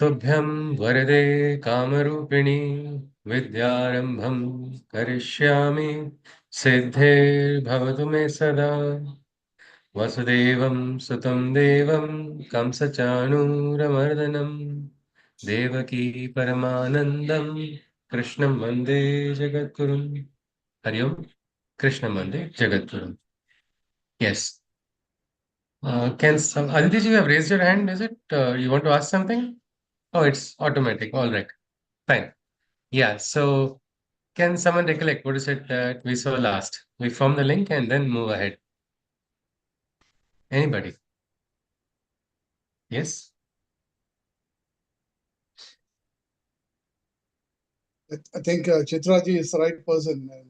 नमस्तुभ्यं वरदे कामरूपिणि विद्यारम्भं करिष्यामि सिद्धिर्भवतु मे सदा वसुदेवं सुतं देवं कंसचाणूरमर्दनं देवकी परमानन्दं कृष्णं वन्दे जगद्गुरुं हरि ओम् कृष्णं वन्दे जगद्गुरुं yes. Can some Aditi ji, you have raised your hand, is it you want to ask something? Oh, it's automatic. All right. Fine. Yeah. So can someone recollect what is it that we saw last? We form the link and then move ahead. Anybody? Yes? I think Chitraji is the right person. And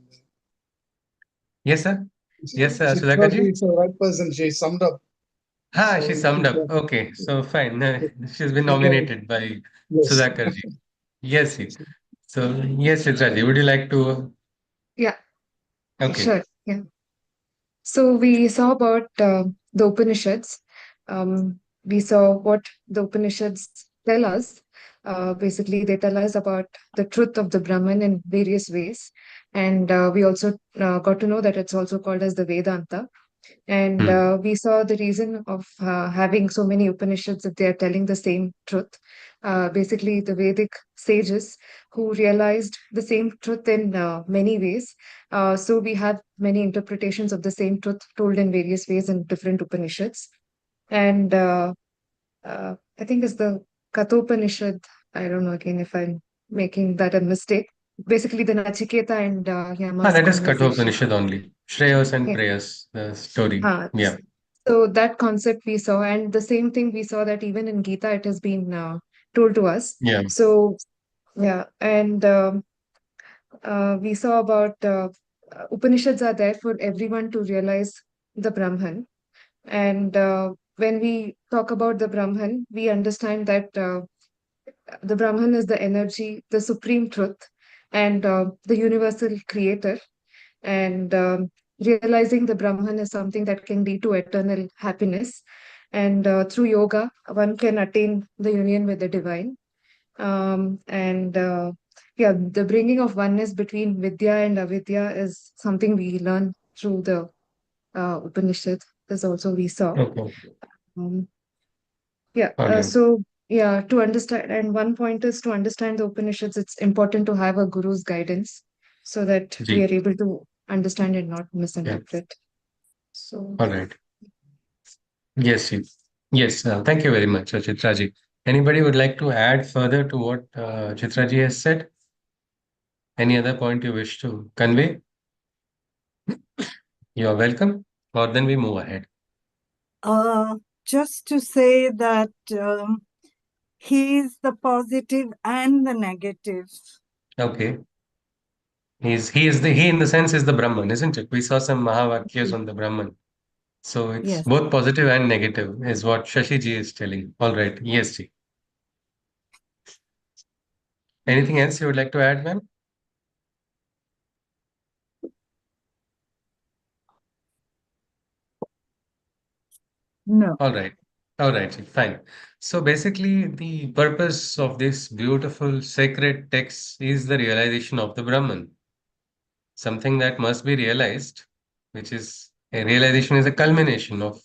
Yes, sir. Yes, sir. Sudhakar Chitraji ji? is the right person. She summed up. Ah, So she you summed should, up. Okay. So fine. She's been you can, nominated by yes. Sudhakar ji. Yes, ji. So yes, Chitraji, would you like to? Yeah, Okay. sure. Yeah. So we saw about the Upanishads. We saw what the Upanishads tell us. Basically, they tell us about the truth of the Brahman in various ways. And we also got to know that it's also called as the Vedanta. And Hmm. we saw the reason of having so many Upanishads that they are telling the same truth. Basically, the Vedic sages who realized the same truth in many ways. So we have many interpretations of the same truth told in various ways in different Upanishads. And I think it's the Kathopanishad. I don't know again if I'm making that a mistake. Basically, the Nachiketa and Ah, Yama's that is conversation. Kathopanishad only. Shreyas and Yeah. Prayas, the story. Yeah. So that concept we saw, and the same thing we saw that even in Gita it has been told to us. Yeah. So yeah, and we saw about Upanishads are there for everyone to realize the Brahman. And when we talk about the Brahman, we understand that the Brahman is the energy, the supreme truth, and the universal creator. And realizing the Brahman is something that can lead to eternal happiness. And through yoga, one can attain the union with the divine. And yeah, the bringing of oneness between Vidya and Avidya is something we learn through the Upanishad. This also we saw. Okay. Um, yeah, All right. so yeah, to understand, and one point is to understand the Upanishads, it's important to have a guru's guidance so that we Ji. are able to understand and not Yeah. misinterpret. So, All right. Yes, ji. Yes. Thank you very much, Chitraji. Anybody would like to add further to what Chitraji has said? Any other point you wish to convey? You are welcome. Or then we move ahead. Uh, just to say that he is the positive and the negative. Okay. He in the sense is the Brahman, isn't it? We saw some Mahavakyas on the Brahman. So it's Yes. both positive and negative, is what Shashi ji is telling. All right. Yes, ji. Anything else you would like to add, ma'am? No. All right. All right, ji. Fine. So basically, the purpose of this beautiful sacred text is the realization of the Brahman, something that must be realized, which is a realization is a culmination of,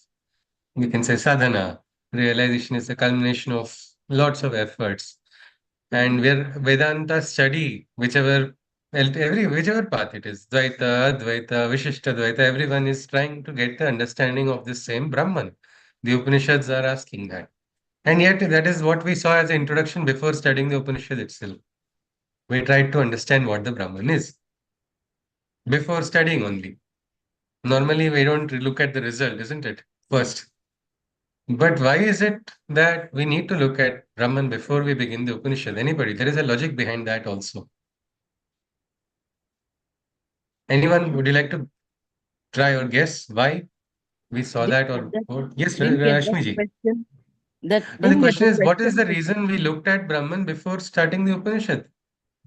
we can say, sadhana. Realization is a culmination of lots of efforts. And where Vedanta study, whichever path it is, Dvaita, Advaita, Vishishtadvaita, everyone is trying to get the understanding of this same Brahman. The Upanishads are asking that. And yet, that is what we saw as an introduction before studying the Upanishad itself. We tried to understand what the Brahman is before studying only. Normally, we don't look at the result, isn't it? First. But why is it that we need to look at Brahman before we begin the Upanishad? Anybody? There is a logic behind that also. Anyone, would you like to try or guess why we saw Didn't that get or that, what? Yes, didn't get that Rashmi ji. question. That Well, the didn't get question the is, what is question. the reason we looked at Brahman before starting the Upanishad?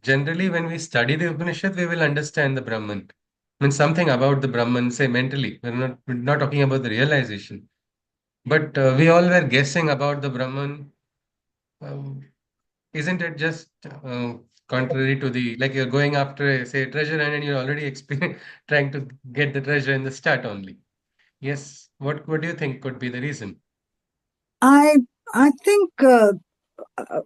Generally, when we study the Upanishad, we will understand the Brahman. I mean, something about the Brahman, say mentally. We're not talking about the realization. But we all were guessing about the Brahman. Isn't it just contrary to the, like you're going after a, say, treasure and you're already trying to get the treasure in the start only? Yes. What do you think could be the reason? I I think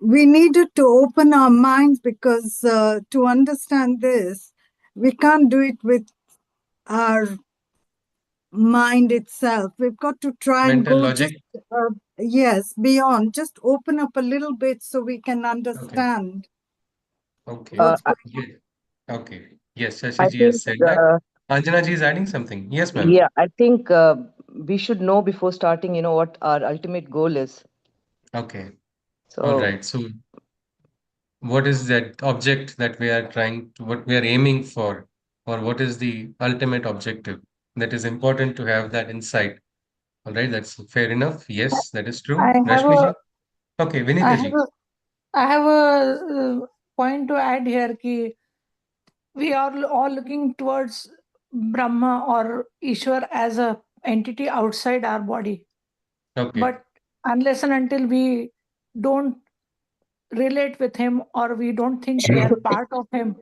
we needed to open our minds because to understand this, we can't do it with our mind itself. We've got to try and Mental go just, logic? yes, beyond, just open up a little bit so we can Okay. understand Okay. what's I going Yeah. Okay. Yes, I Shashi ji think, has said that. Anjana ji is adding something. Yes, ma'am. yeah, I think we should know before starting, what our ultimate goal is. Okay. All So, right. So what is that object that we are trying to, what we are aiming for, or what is the ultimate objective? That is important to have that insight. All right, that's fair enough. Yes, that is I true. have Rashmi a ji? Okay, I Vinita have ji. a I have a point to add here ki we are all looking towards Brahma or Ishwar as a entity outside our body. Okay, But unless and until we don't relate with him or we don't think we are part of him,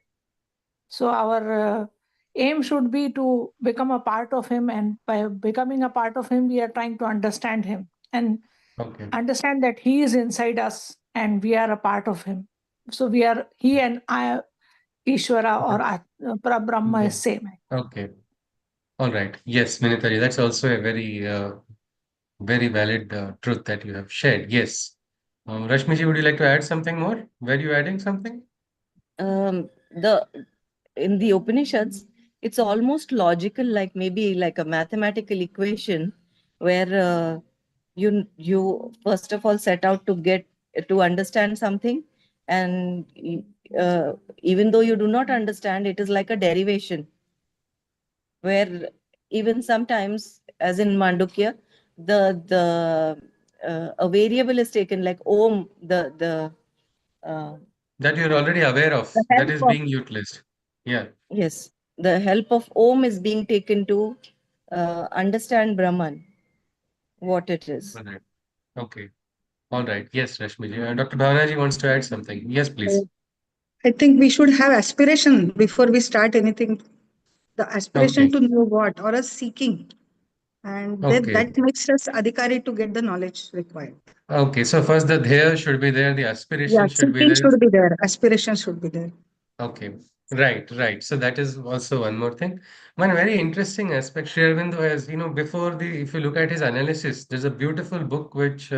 so our aim should be to become a part of him, and by becoming a part of him, we are trying to understand him and okay, understand that he is inside us and we are a part of him. So we are he and I, Ishvara or Brahma is okay, same. okay. All right. Yes, Vinita ji, that's also a very, very valid truth that you have shared. Yes. Rashmi ji, would you like to add something more? Were you adding something? the in the Upanishads, it's almost logical, like maybe like a mathematical equation, where you first of all set out to get to understand something, and even though you do not understand, it is like a derivation, where even sometimes, as in Mandukya, a variable is taken like Om, uh, That you're already aware of, the that help is of, being utilized. Yeah. yes, the help of Om is being taken to understand Brahman, what it is. All right. Okay. All right. Yes, Rashmi ji. Dr. Bhavana ji wants to add something. Yes, please. I think we should have aspiration before we start anything. The aspiration Okay. to know what or a seeking. And then Okay. that makes us adhikari to get the knowledge required. Okay. So first the there should be there, the Yeah, aspiration should be seeking there. should be there. Aspiration should be there. Okay. Right, right. So that is also one more thing. One very interesting aspect, Sri Aurobindo has, before if you look at his analysis, there's a beautiful book which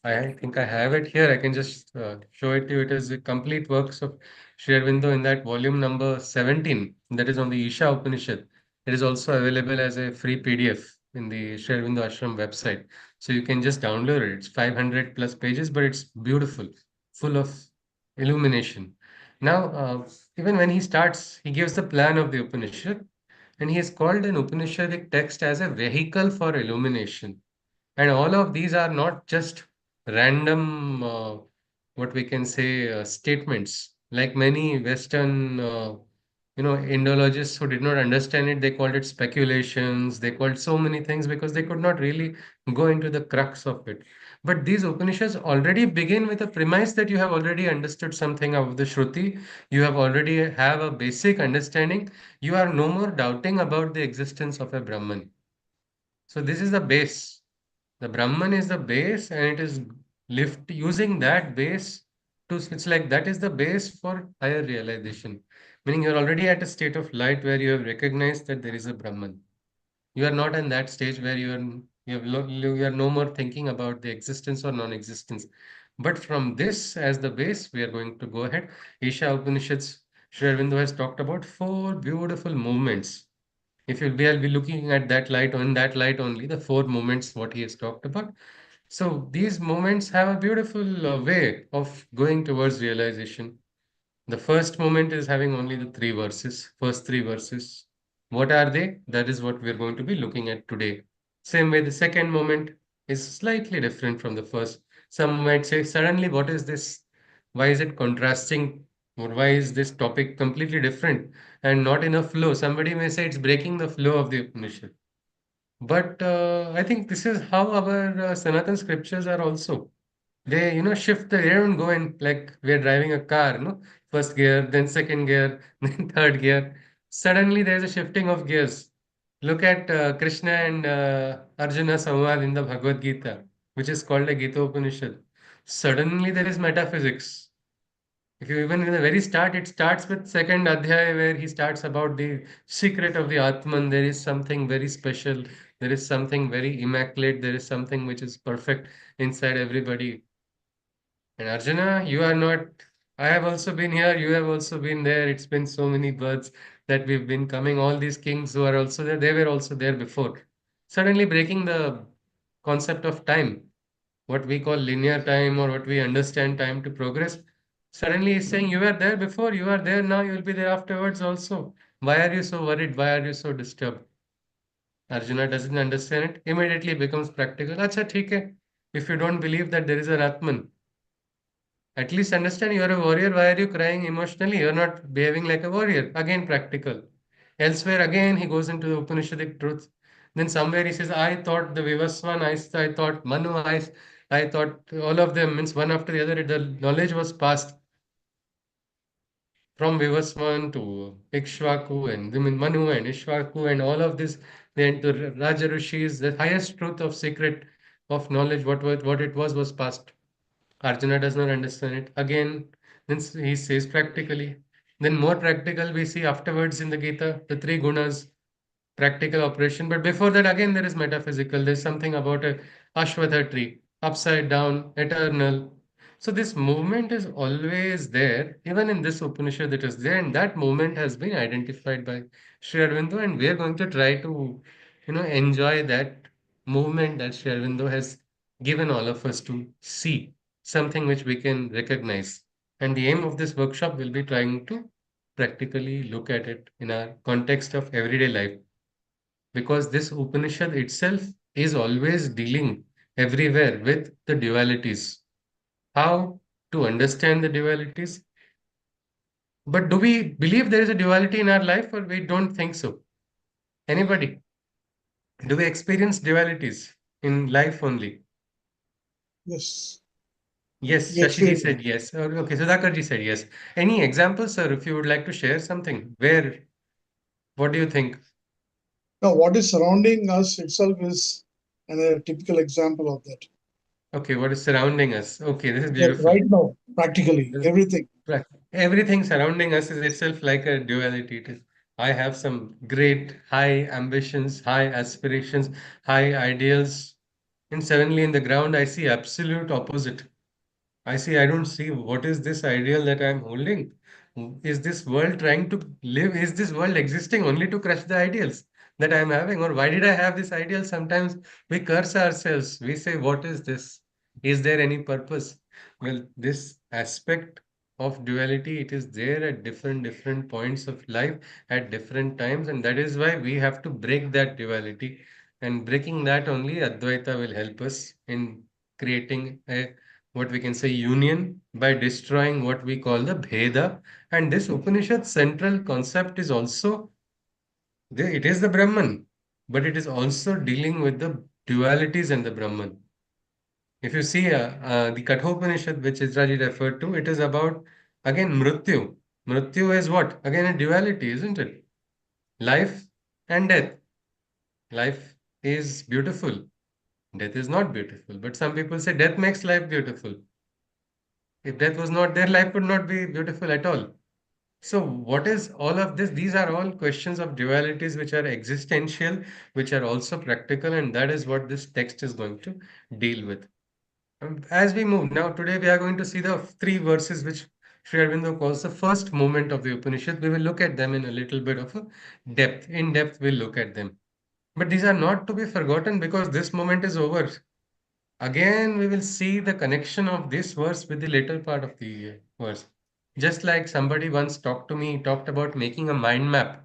I think I have it here. I can just show it to you. It is the complete works of Sri Aurobindo in that volume number 17, that is on the Isha Upanishad. It is also available as a free PDF in the Sri Aurobindo Ashram website. So you can just download it. It's 500 plus pages, but it's beautiful, full of illumination. Now, even when he starts, he gives the plan of the Upanishad, and he has called an Upanishadic text as a vehicle for illumination. And all of these are not just random, what we can say, statements. Like many Western, Indologists who did not understand it, they called it speculations. They called so many things because they could not really go into the crux of it. But these Upanishads already begin with a premise that you have already understood something of the Shruti. You have already have a basic understanding. You are no more doubting about the existence of a Brahman. So this is the base. The Brahman is the base, and it is lift using that base to, it's like that is the base for higher realization. Meaning you're already at a state of light where you have recognized that there is a Brahman. You are not in that stage where you are no more thinking about the existence or non-existence. But from this as the base, we are going to go ahead. Isha Upanishads, Sri Aurobindo has talked about four beautiful movements. If you'll be, I'll be looking at that light, on that light only, the four moments what he has talked about. So these moments have a beautiful way of going towards realization. The first moment is having only the three verses, first three verses. What are they? That is what we're going to be looking at today. Same way, the second moment is slightly different from the first. Some might say, suddenly, what is this? Why is it contrasting? Or why is this topic completely different and not in a flow? Somebody may say it's breaking the flow of the Upanishad. But I think this is how our Sanatan scriptures are also. They, shift they don't go in like we're driving a car, no? First gear, then second gear, then third gear. Suddenly there's a shifting of gears. Look at Krishna and Arjuna Samvad in the Bhagavad Gita, which is called a Gita Upanishad. Suddenly there is metaphysics. If you even in the very start, it starts with second Adhyaya where he starts about the secret of the Atman. There is something very special. There is something very immaculate. There is something which is perfect inside everybody. And Arjuna, you are not. I have also been here. You have also been there. It's been so many births that we've been coming. All these kings who are also there, they were also there before. Suddenly breaking the concept of time, what we call linear time or what we understand time to progress. Suddenly he's saying, you were there before, you are there now, you will be there afterwards also. Why are you so worried? Why are you so disturbed? Arjuna doesn't understand it. Immediately becomes practical. Acha, theek hai. If you don't believe that there is an Atman, at least understand you are a warrior. Why are you crying emotionally? You're not behaving like a warrior. Again, practical. Elsewhere, again, he goes into the Upanishadic truth. Then somewhere he says, I thought the Vivaswan, I thought Manu, I thought all of them, means one after the other, the knowledge was passed from Vivaswan to Ikshvaku and I mean, Manu and Ishvaku and all of this, then to Raja Rishis, the highest truth of secret of knowledge, what it was passed. Arjuna does not understand it. Again, then he says practically. Then more practical we see afterwards in the Gita, the three gunas, practical operation. But before that, again, there is metaphysical. There's something about a Ashwatha tree, upside down, eternal. So this movement is always there. Even in this Upanishad, it is there, and that movement has been identified by Sri Aurobindo, and we are going to try to, enjoy that movement that Sri Aurobindo has given all of us to see, something which we can recognize. And the aim of this workshop will be trying to practically look at it in our context of everyday life, because this Upanishad itself is always dealing everywhere with the dualities. How to understand the dualities? But do we believe there is a duality in our life or we don't think so? Anybody? Do we experience dualities in life only? Yes, Yes, we Shashiji experience. said yes. Okay, Sudhakarji said yes. Any examples, sir, if you would like to share something? Where, what do you think? Now, what is surrounding us itself is a typical example of that. Okay, what is surrounding us? Okay, this is That beautiful. right now, practically This- everything. Right. Everything surrounding us is itself like a duality. It is, I have some great high ambitions, high aspirations, high ideals, and suddenly in the ground I see absolute opposite. I don't see what is this ideal that I'm holding. Is this world trying to live? Is this world existing only to crush the ideals that I'm having? Or why did I have this ideal? Sometimes we curse ourselves. We say, what is this? Is there any purpose? Well, this aspect of duality, it is there at different points of life at different times, and that is why we have to break that duality. And breaking that only Advaita will help us in creating a what we can say union by destroying what we call the Bheda. And this Upanishad central concept is also it is the Brahman, but it is also dealing with the dualities in the Brahman. If you see the Kathopanishad, which Israji referred to, it is about again Mrityu. Mrityu is what? Again a duality, isn't it? Life and death. Life is beautiful. Death is not beautiful. But some people say death makes life beautiful. If death was not there, life would not be beautiful at all. So, what is all of this? These are all questions of dualities which are existential, which are also practical, and that is what this text is going to deal with. As we move now, today we are going to see the three verses which Sri Aurobindo calls the first moment of the Upanishad. We will look at them in a little bit of a depth. In depth, we'll look at them. But these are not to be forgotten because this moment is over. Again, we will see the connection of this verse with the later part of the verse. Just like somebody once talked to me, talked about making a mind map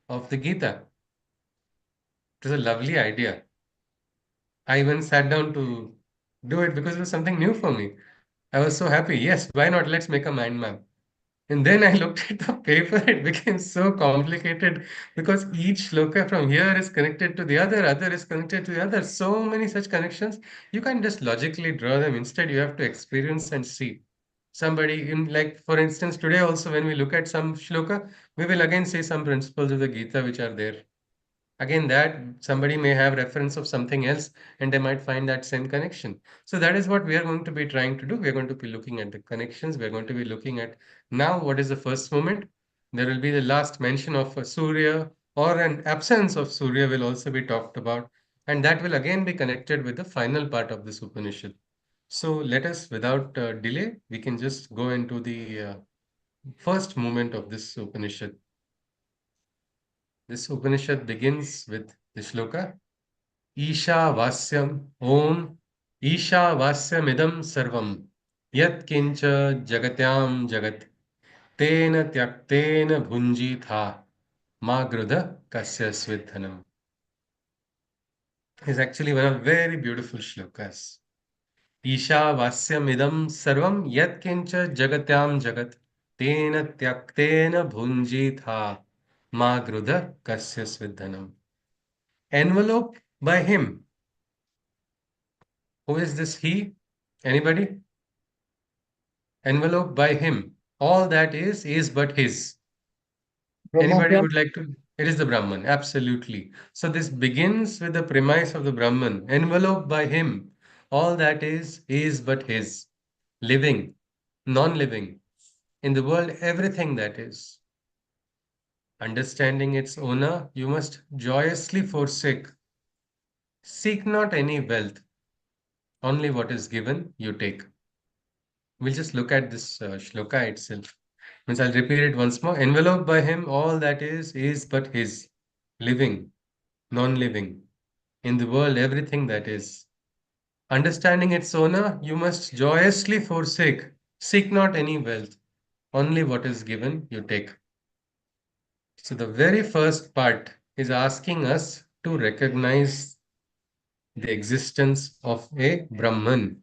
of the Gita. It was a lovely idea. I even sat down to do it because it was something new for me. I was so happy. Yes, why not? Let's make a mind map. And then I looked at the paper, it became so complicated because each shloka from here is connected to the other is connected to the other. So many such connections. You can't just logically draw them. Instead, you have to experience and see. Somebody in, like, for instance, today also, when we look at some shloka, we will again see some principles of the Gita which are there. Again, that somebody may have reference of something else and they might find that same connection. So that is what we are going to be trying to do. We are going to be looking at the connections. We are going to be looking at now what is the first moment. There will be the last mention of a Surya or an absence of Surya will also be talked about. And that will again be connected with the final part of this Upanishad. So let us, without delay, we can just go into the first moment of this Upanishad. This Upanishad begins with the shloka Isha Vasyam Om Isha Vasyamidam Sarvam Yat Kincha Jagatyam Jagat Tena Tyaktena Bhunji Tha Magrudha Kasya Svidhanam is actually one of very beautiful shlokas. Isha Vasyamidam Sarvam Yat Kincha Jagatyam Jagat Tena Tyaktena Bhunji Tha Magrudha Kasya Svidhanam. Envelope by him. Who is this he? Anybody? Enveloped by him. All that is but his. Brahman. Anybody would like to? It is the Brahman, absolutely. So this begins with the premise of the Brahman, enveloped by him. All that is but his. Living, non-living. In the world, everything that is. Understanding its owner, you must joyously forsake. Seek not any wealth, only what is given, you take. We'll just look at this shloka itself. Means I'll repeat it once more. Enveloped by him, all that is but his. Living, non-living. In the world, everything that is. Understanding its owner, you must joyously forsake. Seek not any wealth. Only what is given, you take. So the very first part is asking us to recognize the existence of a Brahman.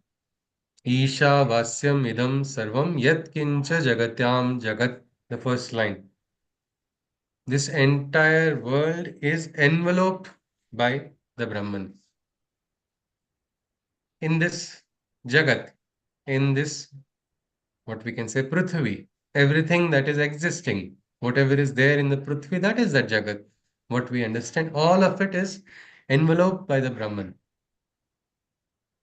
Isha Vasyam Idam Sarvam Yat Kincha Jagatyam Jagat. The first line. This entire world is enveloped by the Brahman. In this Jagat, in this, what we can say, Prithvi, everything that is existing, whatever is there in the Prithvi, that is that Jagat. What we understand, all of it is enveloped by the Brahman.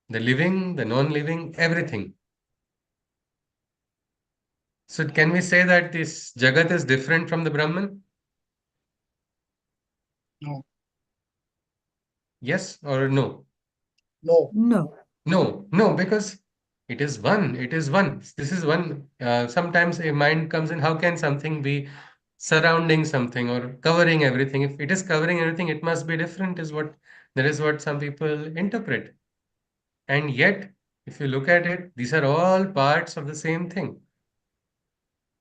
The living, the non-living, everything. So can we say that this Jagat is different from the Brahman? No. Yes or no? No. No. No, because it is one. It is one. This is one. Sometimes a mind comes in. How can something be surrounding something or covering everything? If it is covering everything, it must be different. Is what that is what some people interpret. And yet, if you look at it, these are all parts of the same thing.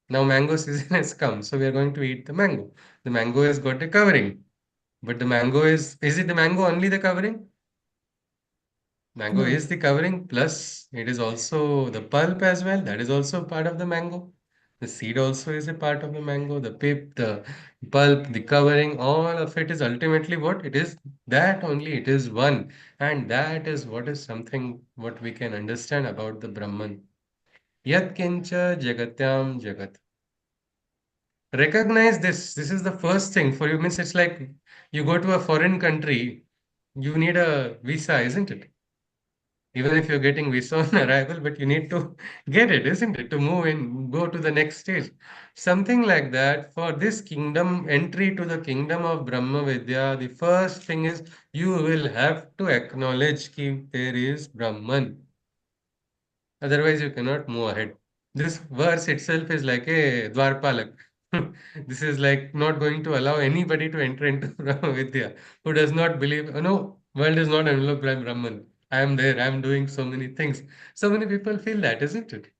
Now, mango season has come, so we are going to eat the mango. The mango has got a covering, but the mango is it the mango only the covering? Mango No. is the covering, plus it is also the pulp as well. That is also part of the mango. The seed also is a part of the mango. The pip, the pulp, the covering, all of it is ultimately what? It is that only. It is one. And that is what is something what we can understand about the Brahman. Yat kincha jagatyam jagat. Recognize this. This is the first thing for you. Means it's like you go to a foreign country, you need a visa, isn't it? Even if you're getting visa on arrival, but you need to get it, isn't it, to move in, go to the next stage. Something like that. For this kingdom, entry to the kingdom of Brahma Vidya, the first thing is you will have to acknowledge that there is Brahman. Otherwise, you cannot move ahead. This verse itself is like a Dwarpalak. This is like not going to allow anybody to enter into Brahma Vidya who does not believe, oh, no, world is not enveloped by Brahman. I am there, I am doing so many things. So many people feel that, isn't it?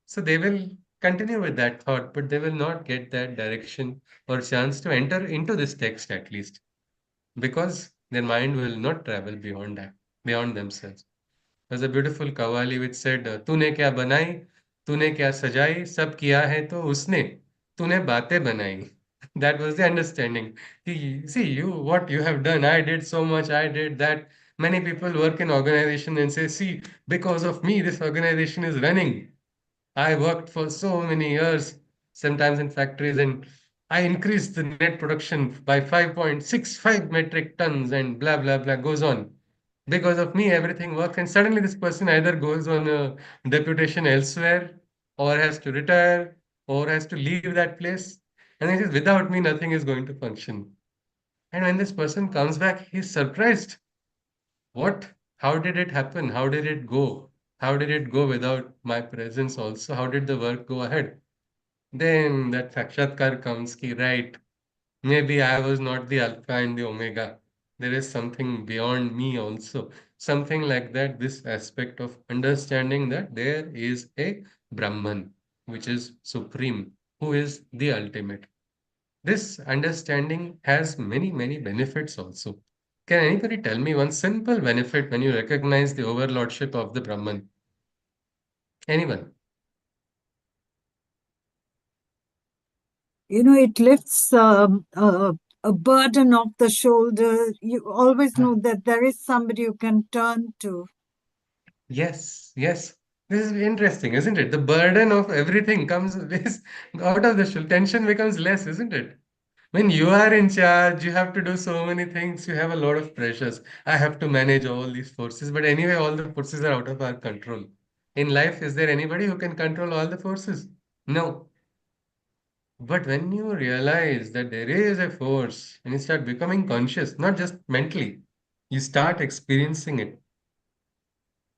So they will continue with that thought, but they will not get that direction or chance to enter into this text at least, because their mind will not travel beyond that, beyond themselves. There's a beautiful Kawali which said, "Tune kya banai? तूने क्या सजाई सब किया है तो उसने, तूने बातें बनाई. That was the understanding. See, you, what you have done, I did so much, I did that. Many people work in organization and say, see, because of me, this organization is running. I worked for so many years, sometimes in factories, and I increased the net production by 5.65 metric tons, and blah, blah, blah goes on. Because of me, everything works. And suddenly, this person either goes on a deputation elsewhere, or has to retire, or has to leave that place. And he says, without me, nothing is going to function. And when this person comes back, he's surprised. What? How did it happen? How did it go? How did it go without my presence also? How did the work go ahead? Then that Sakshatkar comes ki, right, maybe I was not the Alpha and the Omega. There is something beyond me also. Something like that, this aspect of understanding that there is a Brahman, which is supreme, who is the ultimate. This understanding has many, many benefits also. Can anybody tell me one simple benefit when you recognize the overlordship of the Brahman? Anyone? It lifts a burden off the shoulder. You always know that there is somebody you can turn to. Yes, yes. This is interesting, isn't it? The burden of everything comes is out of the shoulder. Tension becomes less, isn't it? When you are in charge, you have to do so many things. You have a lot of pressures. I have to manage all these forces. But anyway, all the forces are out of our control. In life, is there anybody who can control all the forces? No. But when you realize that there is a force and you start becoming conscious, not just mentally, you start experiencing it.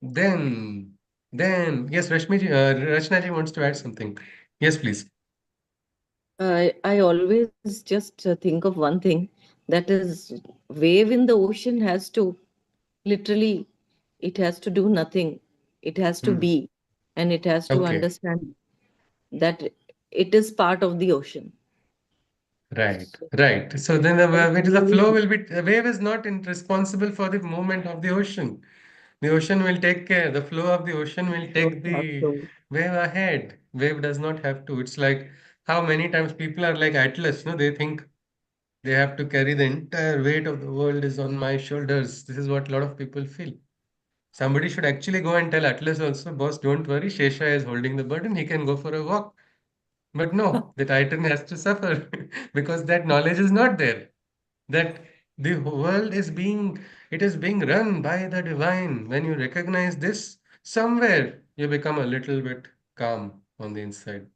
Then, yes, Rachna ji wants to add something. Yes, please. I always just think of one thing, that is, wave in the ocean has to literally, it has to do nothing. It has to Hmm. be, and it has to Okay. understand that it is part of the ocean. Right, So right. So then that's the flow really will be, the wave is not responsible for the movement of the ocean. The ocean will take care, the flow of the ocean will don't take have the to. wave ahead. Wave does not have to. It's like how many times people are like Atlas, no? They think they have to carry the entire weight of the world is on my shoulders. This is what a lot of people feel. Somebody should actually go and tell Atlas also, boss, don't worry, Shesha is holding the burden, he can go for a walk. But no, the Titan has to suffer because that knowledge is not there. That the world is being, it is being run by the divine. When you recognize this, somewhere you become a little bit calm on the inside.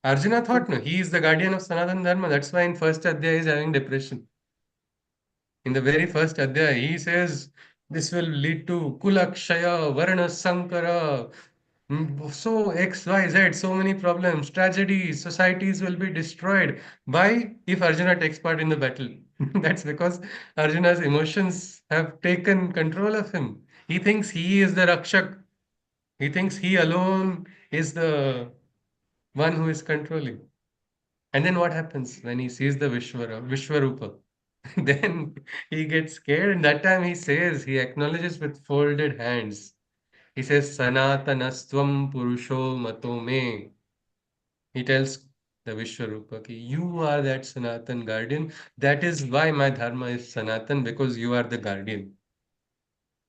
Arjuna thought, no, he is the guardian of Sanatana Dharma. That's why in first Adhyaya he is having depression. In the very first Adhyaya, he says this will lead to Kulakshaya, Varna Sankara, so X, Y, Z, so many problems, tragedies, societies will be destroyed by if Arjuna takes part in the battle. That's because Arjuna's emotions have taken control of him. He thinks he is the Rakshak. He thinks he alone is the one who is controlling. And then what happens when he sees the Vishwarupa? Then he gets scared, and that time he says, he acknowledges with folded hands. He says, Sanatanastvam Purusho Mato Me. He tells the Vishwarupa, ki, you are that Sanatan guardian. That is why my dharma is Sanatan, because you are the guardian.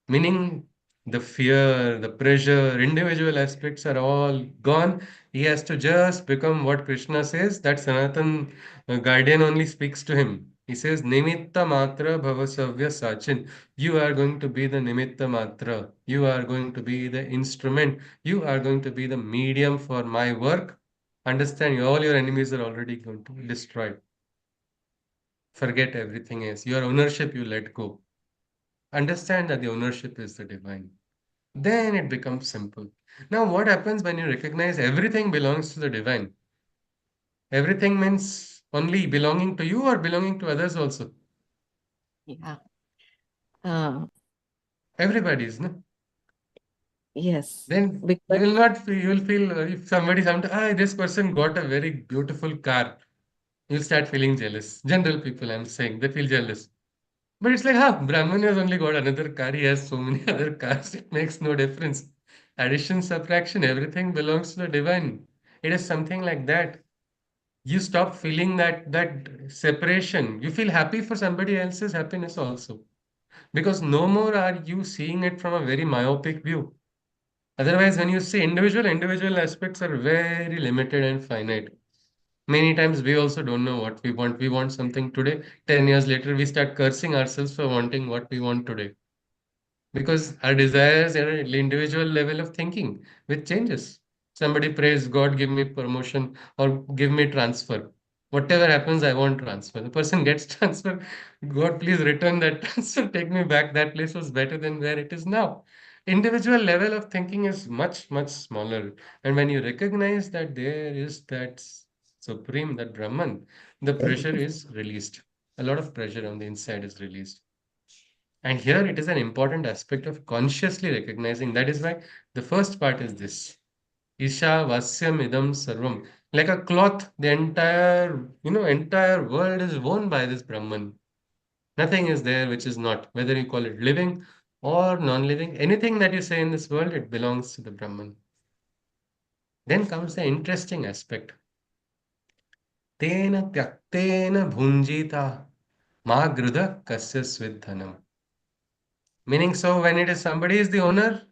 Meaning the fear, the pressure, individual aspects are all gone. He has to just become what Krishna says, that Sanatan guardian only speaks to him. He says, Nimitta Matra Bhavasavya Sachin. You are going to be the Nimitta Matra. You are going to be the instrument. You are going to be the medium for my work. Understand, all your enemies are already going to be destroyed. Forget everything else. Your ownership, you let go. Understand that the ownership is the divine. Then it becomes simple. Now, what happens when you recognize everything belongs to the divine? Everything means only belonging to you or belonging to others also? Yeah. Uh, Everybody's, no? yes. Then you Because will not feel, you will feel if somebody sometimes, this person got a very beautiful car, you'll start feeling jealous. General people, I'm saying, they feel jealous. But it's like, Brahman has only got another car, he has so many other cars, it makes no difference. Addition, subtraction, everything belongs to the divine. It is something like that. You stop feeling that separation. You feel happy for somebody else's happiness also. Because no more are you seeing it from a very myopic view. Otherwise, when you see individual aspects are very limited and finite. Many times we also don't know what we want. We want something today. 10 years later, we start cursing ourselves for wanting what we want today. Because our desires are an individual level of thinking, which changes. Somebody prays, God, give me promotion or give me transfer. Whatever happens, I want transfer. The person gets transfer. God, please return that transfer. Take me back. That place was better than where it is now. Individual level of thinking is much, much smaller. And when you recognize that there is that supreme, that Brahman, the pressure is released. A lot of pressure on the inside is released. And here it is an important aspect of consciously recognizing. That is why the first part is this. Isha Vasyam Idam Sarvam. Like a cloth, the entire world is worn by this Brahman. Nothing is there which is not. Whether you call it living or non-living, anything that you say in this world, it belongs to the Brahman. Then comes the interesting aspect. Tena tyaktena bhunjita ma grudha kasya svidhanam. Meaning, so when it is somebody is the owner,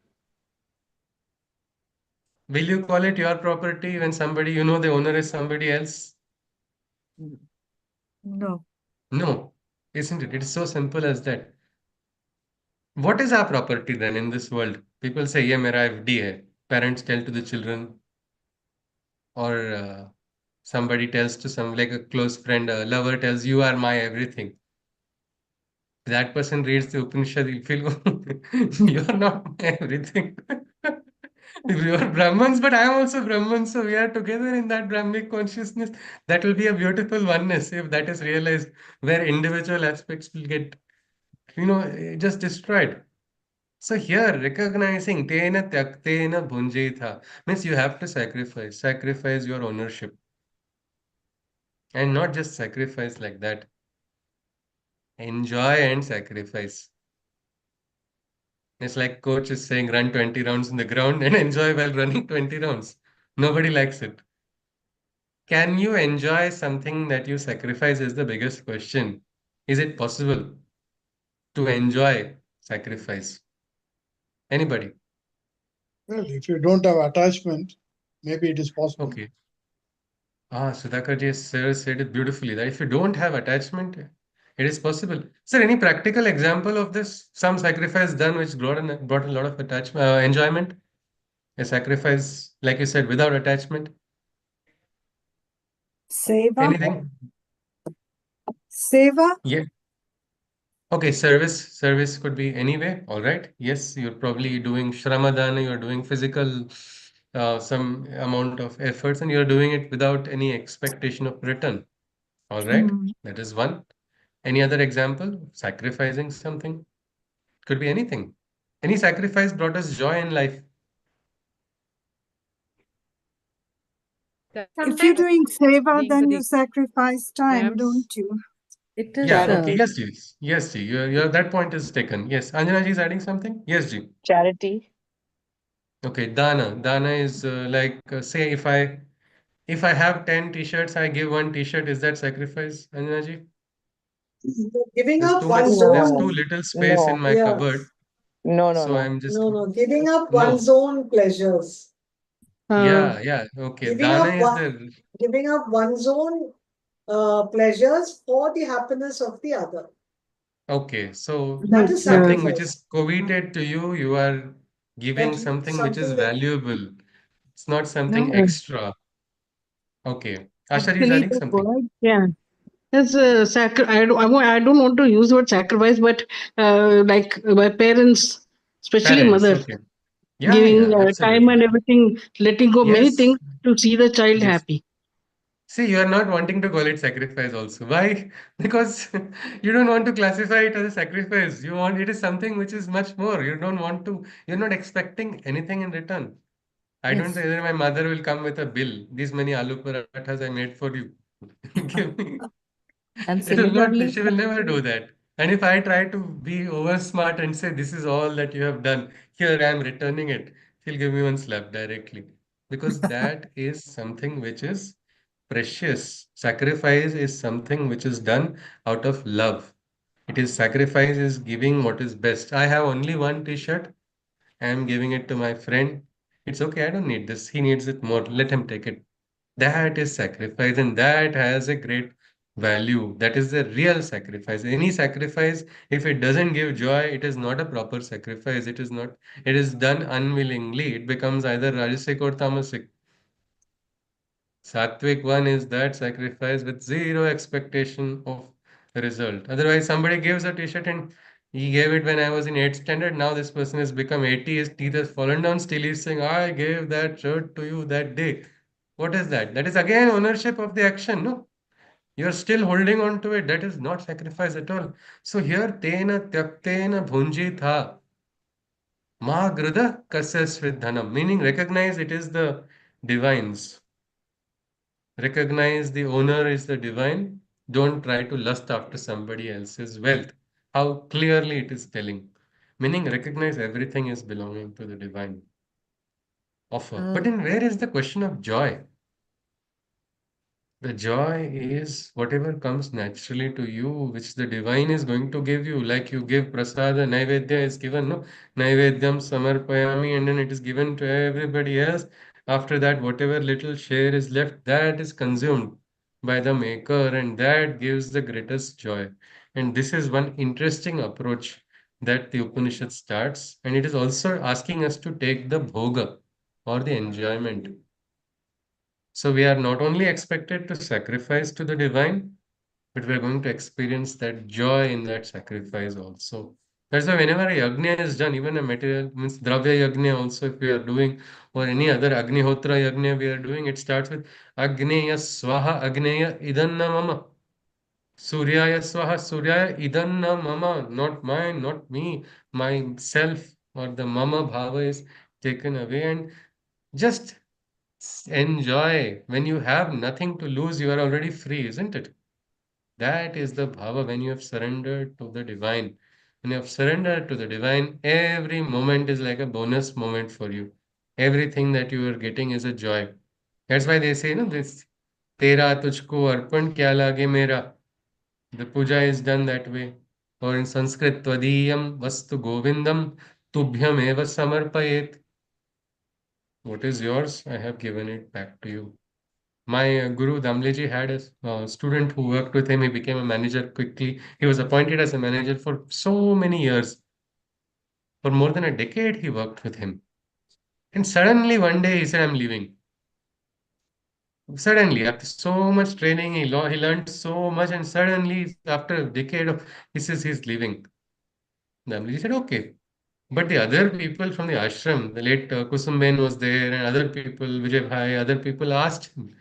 will you call it your property when somebody, the owner is somebody else? No. No, isn't it? It is so simple as that. What is our property then in this world? People say, "Yeah, mera FD hai." Parents tell to the children, or somebody tells to some like a close friend, a lover tells, "You are my everything." That person reads the Upanishad, you feel, "You're not my everything." We are Brahmans, but I am also Brahman, so we are together in that Brahmic consciousness. That will be a beautiful oneness if that is realized, where individual aspects will get, just destroyed. So here, recognizing tena tyaktena bhunjitha means you have to sacrifice your ownership, and not just sacrifice like that. Enjoy and sacrifice. It's like coach is saying, run 20 rounds in the ground and enjoy while running 20 rounds. Nobody likes it. Can you enjoy something that you sacrifice is the biggest question. Is it possible to enjoy sacrifice? Anybody? Well, if you don't have attachment, maybe it is possible. Okay. Sudhakarji sir said it beautifully that if you don't have attachment, it is possible. Sir, any practical example of this? Some sacrifice done which brought a lot of attachment, enjoyment? A sacrifice, like you said, without attachment? Seva? Anything? Seva? Yeah. Okay, service could be anyway. All right. Yes, you're probably doing shramadana, you're doing physical, some amount of efforts, and you're doing it without any expectation of return. All right. Mm. That is one. Any other example? Sacrificing something. Could be anything. Any sacrifice brought us joy in life. If you're Sometimes doing seva, being to then the you sacrifice time, exams, don't you? it Yeah. is Okay. Yes, Ji. Yes, Ji. That point is taken. Yes. Anjana ji is adding something. Yes, Ji. Charity. Okay. Dana. Dana is like say if I have 10 t-shirts, I give one t-shirt. Is that sacrifice, Anjana ji? Giving There's up too much, one's there's own, too No, little space in no, my yeah, cupboard. no, no, So no. I'm just, no, giving up no. one's own pleasures, Uh, Yeah, yeah. Okay. giving Dana up is one, the, giving up one's own pleasures for the happiness of the other. okay. So That is something which sacrifice. is coveted to you, you are giving That something which is something that valuable. It's not something no, extra. Okay. Asha is actually, adding the something. word, yeah. As I don't want to use the word sacrifice, but like my parents, especially Parents. mother, Okay. Yeah, giving yeah, time absolutely. and everything, letting go many Yes. things to see the child Yes. happy. See, you are not wanting to call it sacrifice also. Why? Because you don't want to classify it as a sacrifice. You want it is something which is much more. You don't want to, you're not expecting anything in return. I don't Yes. say that my mother will come with a bill. These many aloo parathas I made for you. Give me. and It will not be, similarly, she will never do that. And if I try to be over smart and say, this is all that you have done, here I am returning it, He'll give me one slap directly. Because that is something which is precious. Sacrifice is something which is done out of love. It is sacrifice is giving what is best. I have only one t-shirt. I am giving it to my friend. It's okay, I don't need this. He needs it more. Let him take it. That is sacrifice, and that has a great value. That is the real sacrifice. Any sacrifice, if it doesn't give joy, it is not a proper sacrifice. It is not, it is done unwillingly. It becomes either rajasic or tamasic. Sattvic one is that sacrifice with zero expectation of result. Otherwise, somebody gives a t-shirt and he gave it when I was in 8th standard. Now this person has become 80, his teeth has fallen down. Still he's saying, I gave that shirt to you that day. What is that? That is again ownership of the action. No, you're still holding on to it. That is not sacrifice at all. So here, tena tyaktena bhunji tha ma gruda kasas with dhanam, meaning recognize it is the divines. Recognize the owner is the divine. Don't try to lust after somebody else's wealth. How clearly it is telling. Meaning, recognize everything is belonging to the divine offer. But Uh, then, where is the question of joy? The joy is whatever comes naturally to you, which the divine is going to give you. Like you give prasada, naivedya is given, no? Naivedyam samarpayami, and then it is given to everybody else. After that, whatever little share is left, that is consumed by the maker, and that gives the greatest joy. And this is one interesting approach that the Upanishad starts, and it is also asking us to take the bhoga or the enjoyment. So we are not only expected to sacrifice to the divine, but we are going to experience that joy in that sacrifice also. That's why whenever a yajna is done, even a material means dravya yajna also if we are doing, or any other agnihotra yajna we are doing, it starts with agneya swaha agneya idanna mama. Suryaya swaha suryaya idanna mama. Not mine, not me, myself or the mama bhava is taken away, and just enjoy. When you have nothing to lose, you are already free, isn't it? That is the bhava when you have surrendered to the divine. When you have surrendered to the divine, every moment is like a bonus moment for you. Everything that you are getting is a joy. That's why they say, no, this Tera tujhko arpan kya lage mera. The puja is done that way. Or in Sanskrit, Twadiyam vastu govindam tubhyam eva samarpayet. What is yours? I have given it back to you. My Guru Damleji had a student who worked with him. He became a manager quickly. He was appointed as a manager for so many years. For more than a decade, he worked with him. And suddenly one day he said, I'm leaving. Suddenly, after so much training, he learned so much. And suddenly, after a decade of, he says he's leaving. Damleji said, okay. But the other people from the ashram, the late Kusumben was there, and other people, Vijay Bhai, other people asked him,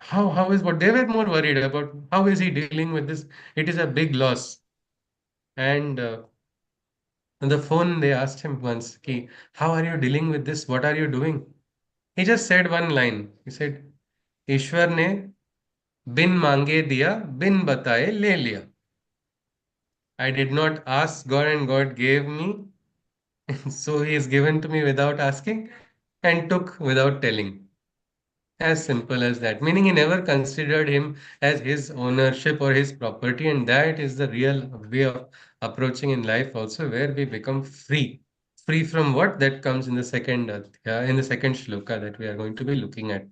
how is what they were more worried about? How is he dealing with this? It is a big loss. And on the phone, they asked him once, Ki, how are you dealing with this? What are you doing? He just said one line. He said, ईश्वर ने बिन मांगे दिया, बिन बताए ले लिया. I did not ask God and God gave me. So he is given to me without asking and took without telling. As simple as that. Meaning he never considered him as his ownership or his property, and that is the real way of approaching in life also, where we become free. Free from what? That comes in the second in the second shloka that we are going to be looking at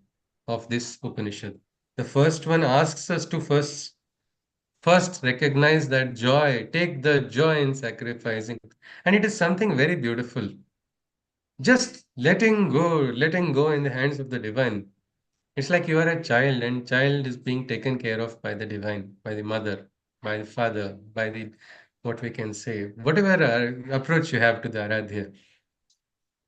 of this Upanishad. The first one asks us to first recognize that joy, take the joy in sacrificing. And it is something very beautiful. Just letting go in the hands of the divine. It's like you are a child, and child is being taken care of by the divine, by the mother, by the father, by the what we can say, whatever approach you have to the Aradhya.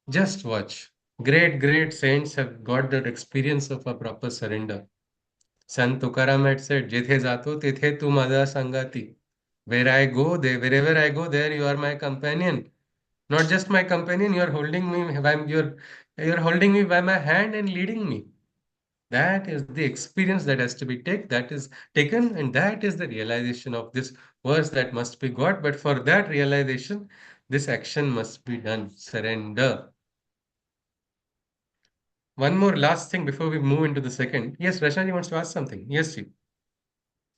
Just watch. Great saints have got that experience of a proper surrender. Sant Tukaram had said, "Jethe jato tethe tu mada sangati." Where I go, there, wherever I go, there you are my companion. Not just my companion, you are holding me you're holding me by my hand and leading me. That is the experience that has to be that is taken, and that is the realization of this verse that must be got. But for that realization, this action must be done. Surrender. one more last thing before we move into the second. Yes, Rachna wants to ask something. Yes, ji.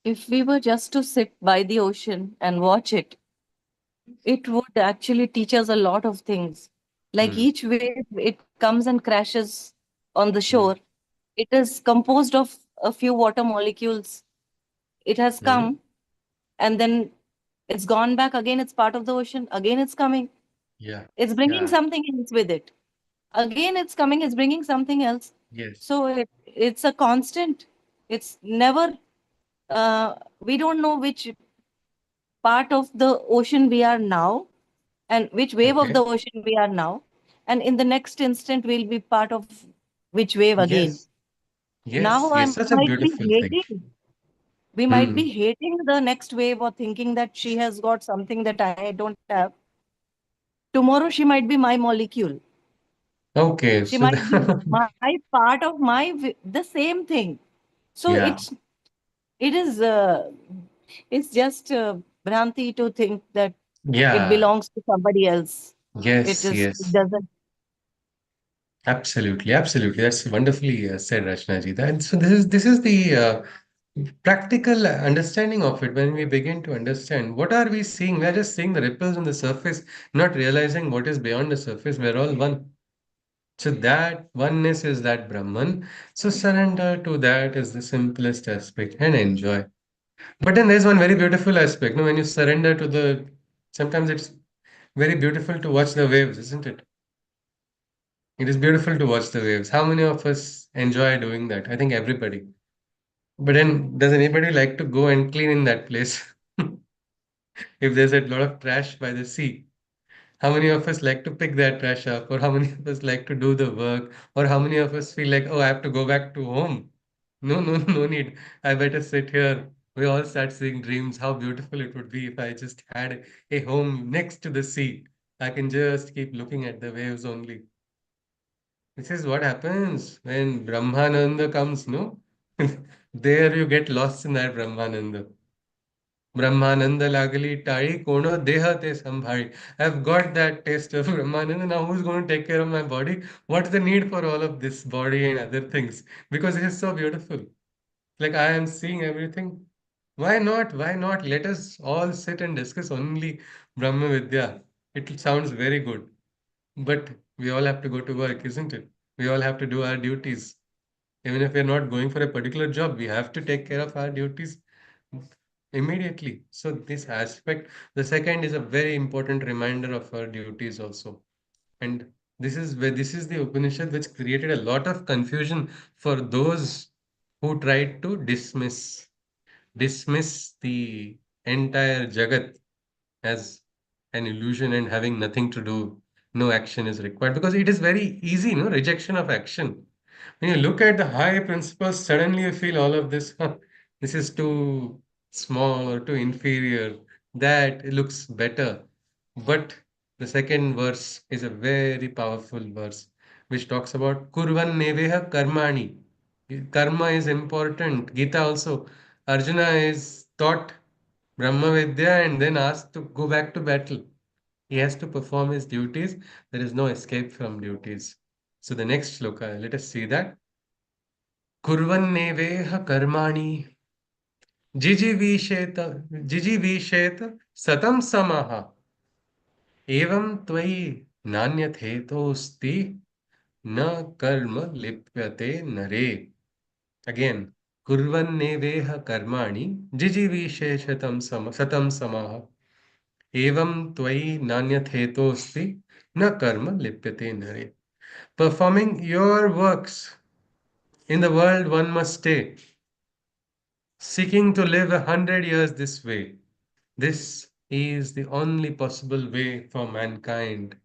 If we were just to sit by the ocean and watch it, it would actually teach us a lot of things. Like Hmm. each wave, it comes and crashes on the Hmm. shore. It is composed of a few water molecules. It has Hmm. come and then it's gone back again. It's part of the ocean. Again, it's coming. Yeah. It's bringing Yeah. something else with it. Again, it's coming. It's bringing something else. Yes. So it's a constant. It's never. We don't know which part of the ocean we are now and which wave of Okay. the ocean we are now, and in the next instant we'll be part of which wave again. Yes. Yes. Now Yes. we Such a might be beautiful thing. hating, we might be Hmm. hating the next wave or thinking that she has got something that I don't have. Tomorrow she might be my molecule. Okay. She So might be the my part of the same thing. So yeah. it is it's just Bhranti to think that it Yeah. belongs to somebody else. Yes. It Yes. doesn't. Absolutely. Absolutely. That's wonderfully said, Rachna ji. That so this is the practical understanding of it. When we begin to understand what are we seeing, we are just seeing the ripples on the surface, not realizing what is beyond the surface. We're all one. So that oneness is that Brahman. So surrender to that is the simplest aspect and enjoy. But then there's one very beautiful aspect. No, when you surrender to the, sometimes it's very beautiful to watch the waves, isn't it? It is beautiful to watch the waves. How many of us enjoy doing that? I think everybody. But then, does anybody like to go and clean in that place? If there's a lot of trash by the sea, how many of us like to pick that trash up, or how many of us like to do the work, or how many of us feel like, oh, I have to go back to home? No, no, no need. I better sit here. We all start seeing dreams. How beautiful it would be if I just had a home next to the sea. I can just keep looking at the waves only. This is what happens when Brahmananda comes, no? There you get lost in that Brahmananda. Brahmananda lagali tari kono deha te sambhari. I've got that taste of Brahmananda. Now who's going to take care of my body? What's the need for all of this body and other things? Because it is so beautiful. Like I am seeing everything. Why not? Why not? Let us all sit and discuss only Brahma Vidya. It sounds very good. But we all have to go to work, isn't it? We all have to do our duties. Even if we're not going for a particular job, we have to take care of our duties immediately. So this aspect, the second is a very important reminder of our duties also. And this is the Upanishad which created a lot of confusion for those who tried to dismiss the entire Jagat as an illusion and having nothing to do. No action is required because it is very easy, no rejection of action. When you look at the high principles, suddenly you feel all of this, huh, this is too small or too inferior. That looks better. But the second verse is a very powerful verse which talks about Kurvan Neveha Karmani. Karma is important. Gita also. Arjuna is taught Brahma Vidya and then asked to go back to battle. He has to perform his duties. There is no escape from duties. So the next shloka, let us see that. कुर्वन्नेवेह कर्माणि जिजीविषेत जिजीविषेत सतं समः एवं त्वयि नान्यथेतोऽस्ति न कर्म लिप्यते नरे. Again, कुर्वन्नेवेह कर्माणि जिजीविषेशतं सतं समः एवं त्वयि नान्यथेतोऽस्ति न कर्म लिप्यते नरे. Performing your works in the world one must stay, seeking to live 100 years this way. This is the only possible way for mankind,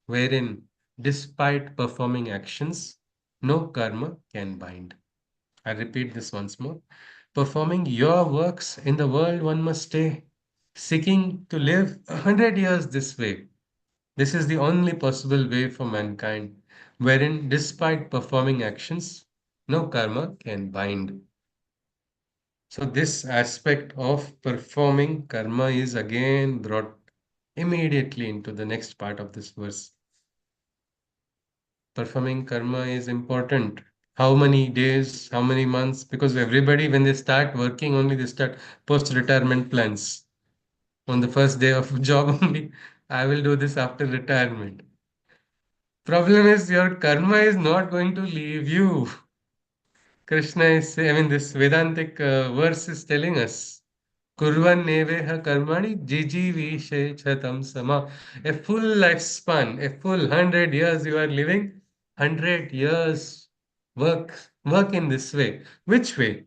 wherein, despite performing actions, no karma can bind. I repeat this once more. Performing your works in the world one must stay, seeking to live 100 years this way. This is the only possible way for mankind, wherein, despite performing actions, no karma can bind. So, this aspect of performing karma is again brought immediately into the next part of this verse. Performing karma is important. How many days, how many months? Because everybody, when they start working, only they start post-retirement plans. On the first day of job only, I will do this after retirement. Problem is your karma is not going to leave you. Krishna is saying, I mean, this Vedantic verse is telling us, Kurvan neveha karmani jijivishe chatam sama. A full lifespan, a full 100 years you are living, 100 years work in this way. Which way?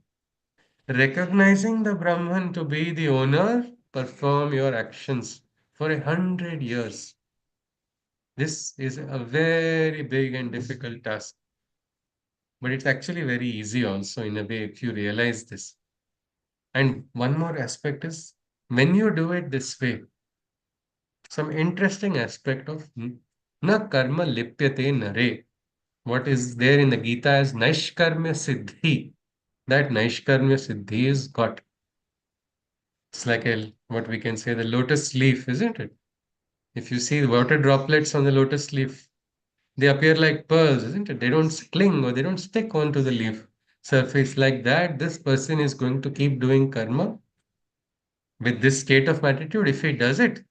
Recognizing the Brahman to be the owner, perform your actions for 100 years. This is a very big and difficult task, but it's actually very easy also in a way if you realize this. And one more aspect is when you do it this way, some interesting aspect of na karma lipyate nare. What is there in the Gita as Naishkarmya Siddhi. That Naishkarmya Siddhi is got. It's like a what we can say the lotus leaf, isn't it? If you see the water droplets on the lotus leaf, they appear like pearls, isn't it? They don't cling or they don't stick onto the leaf surface like that. This person is going to keep doing karma with this state of attitude. If he does it,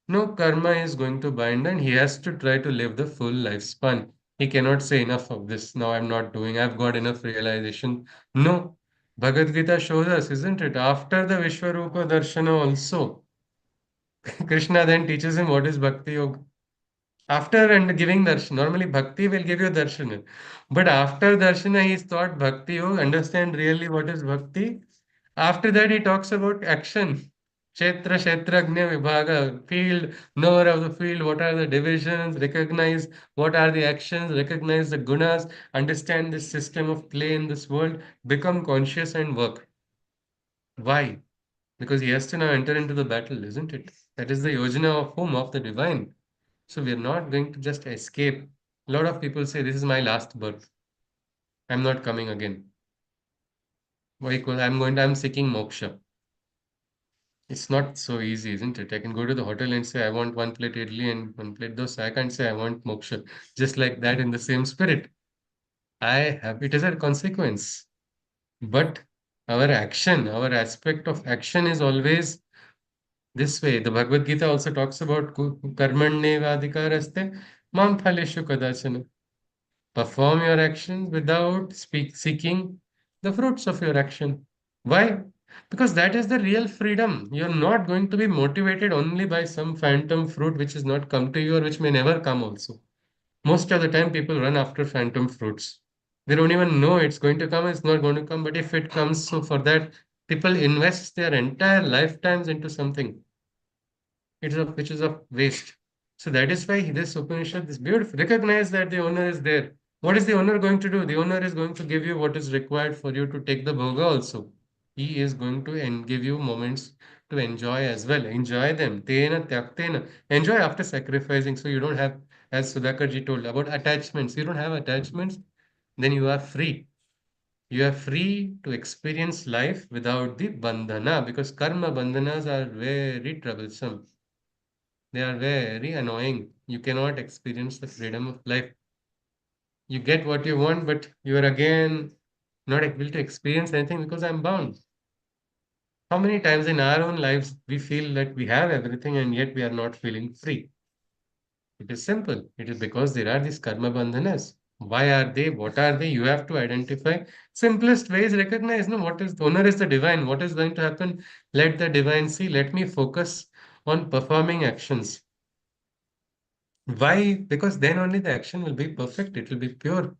no karma is going to bind and he has to try to live the full lifespan. He cannot say enough of this. Now I'm not doing, I've got enough realization. No. Bhagavad Gita shows us, isn't it? After the Vishwarupa Darshana also, Krishna then teaches him what is Bhakti Yoga. After and giving darshan, normally bhakti will give you darshana. But after darshana, he's taught bhakti yoga, understand really what is bhakti. After that, he talks about action. Kshetra, Kshetrajna, Vibhaga, field, knower of the field, what are the divisions, recognize what are the actions, recognize the gunas, understand this system of play in this world, become conscious and work. Why? Because he has to now enter into the battle, isn't it? That is the yojana of whom? Of the divine. So we are not going to just escape. A lot of people say, this is my last birth. I'm not coming again. Why? Because I'm seeking moksha. It's not so easy, isn't it? I can go to the hotel and say, I want one plate idli and one plate dosa. I can't say I want moksha. Just like that in the same spirit. It is a consequence. But our action, our aspect of action is always this way. The Bhagavad Gita also talks about karmannevadhikaraste mam phaleshu kadachana. Perform your actions without seeking the fruits of your action. Why? Because that is the real freedom. You're not going to be motivated only by some phantom fruit which has not come to you or which may never come also. Most of the time, people run after phantom fruits. They don't even know it's going to come, it's not going to come. But if it comes, so for that, people invest their entire lifetimes into something. Which is of waste. So that is why this Upanishad is beautiful. Recognize that the owner is there. What is the owner going to do? The owner is going to give you what is required for you to take the bhoga also. He is going to give you moments to enjoy as well. Enjoy them. Tena tyaktena. Enjoy after sacrificing. So you don't have, as Sudhakarji told about attachments. You don't have attachments, then you are free. You are free to experience life without the bandhana because karma bandhanas are very troublesome. They are very annoying. You cannot experience the freedom of life. You get what you want, but you are again not able to experience anything because I'm bound. How many times in our own lives we feel that we have everything and yet we are not feeling free? It is simple. It is because there are these karma bandhanas. Why are they? What are they? You have to identify. Simplest way is recognize, no, what is the owner is the divine. What is going to happen? Let the divine see. Let me focus on performing actions. Why? Because then only the action will be perfect, it will be pure.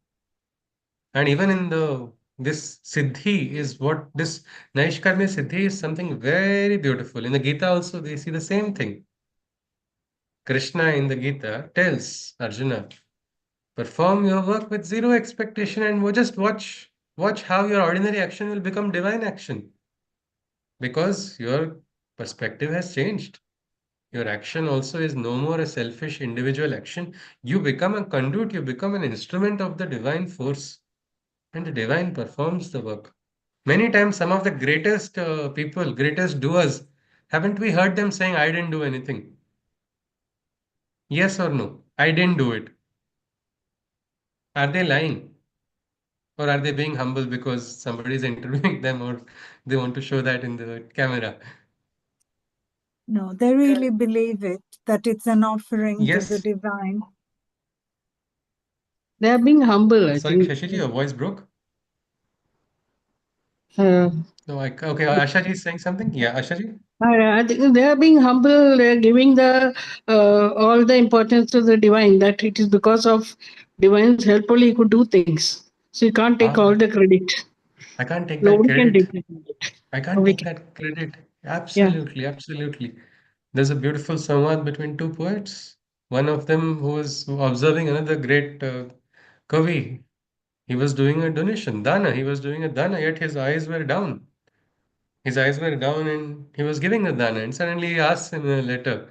And even in this Siddhi is what this Naishkarmya Siddhi is something very beautiful. In the Gita also we see the same thing. Krishna in the Gita tells Arjuna, perform your work with zero expectation and just watch how your ordinary action will become divine action. Because your perspective has changed. Your action also is no more a selfish individual action. You become a conduit, you become an instrument of the divine force, and the divine performs the work. Many times, some of the greatest people, greatest doers, haven't we heard them saying, I didn't do anything? Yes or no? I didn't do it. Are they lying? Or are they being humble because somebody is interviewing them or they want to show that in the camera? No, they really believe it, that it's an offering to the Yes. divine. They are being humble, I Sorry, think. Shashiji, your voice broke. Uh, No, okay, Ashaji is saying something. Yeah, Ashaji. I think they are being humble. They are giving the all the importance to the divine. That it is because of divine's help only he could do things. So you can't take all Ah, the credit. I can't take that Nobody can credit. take the credit. I can't Nobody take can. that credit. Yeah. Absolutely, absolutely. There's a beautiful samvad between two poets. One of them who was observing another great Kavi. He was doing a donation, dana. He was doing a dana, yet his eyes were down. His eyes were down and he was giving a dana. And suddenly he asks him in a letter,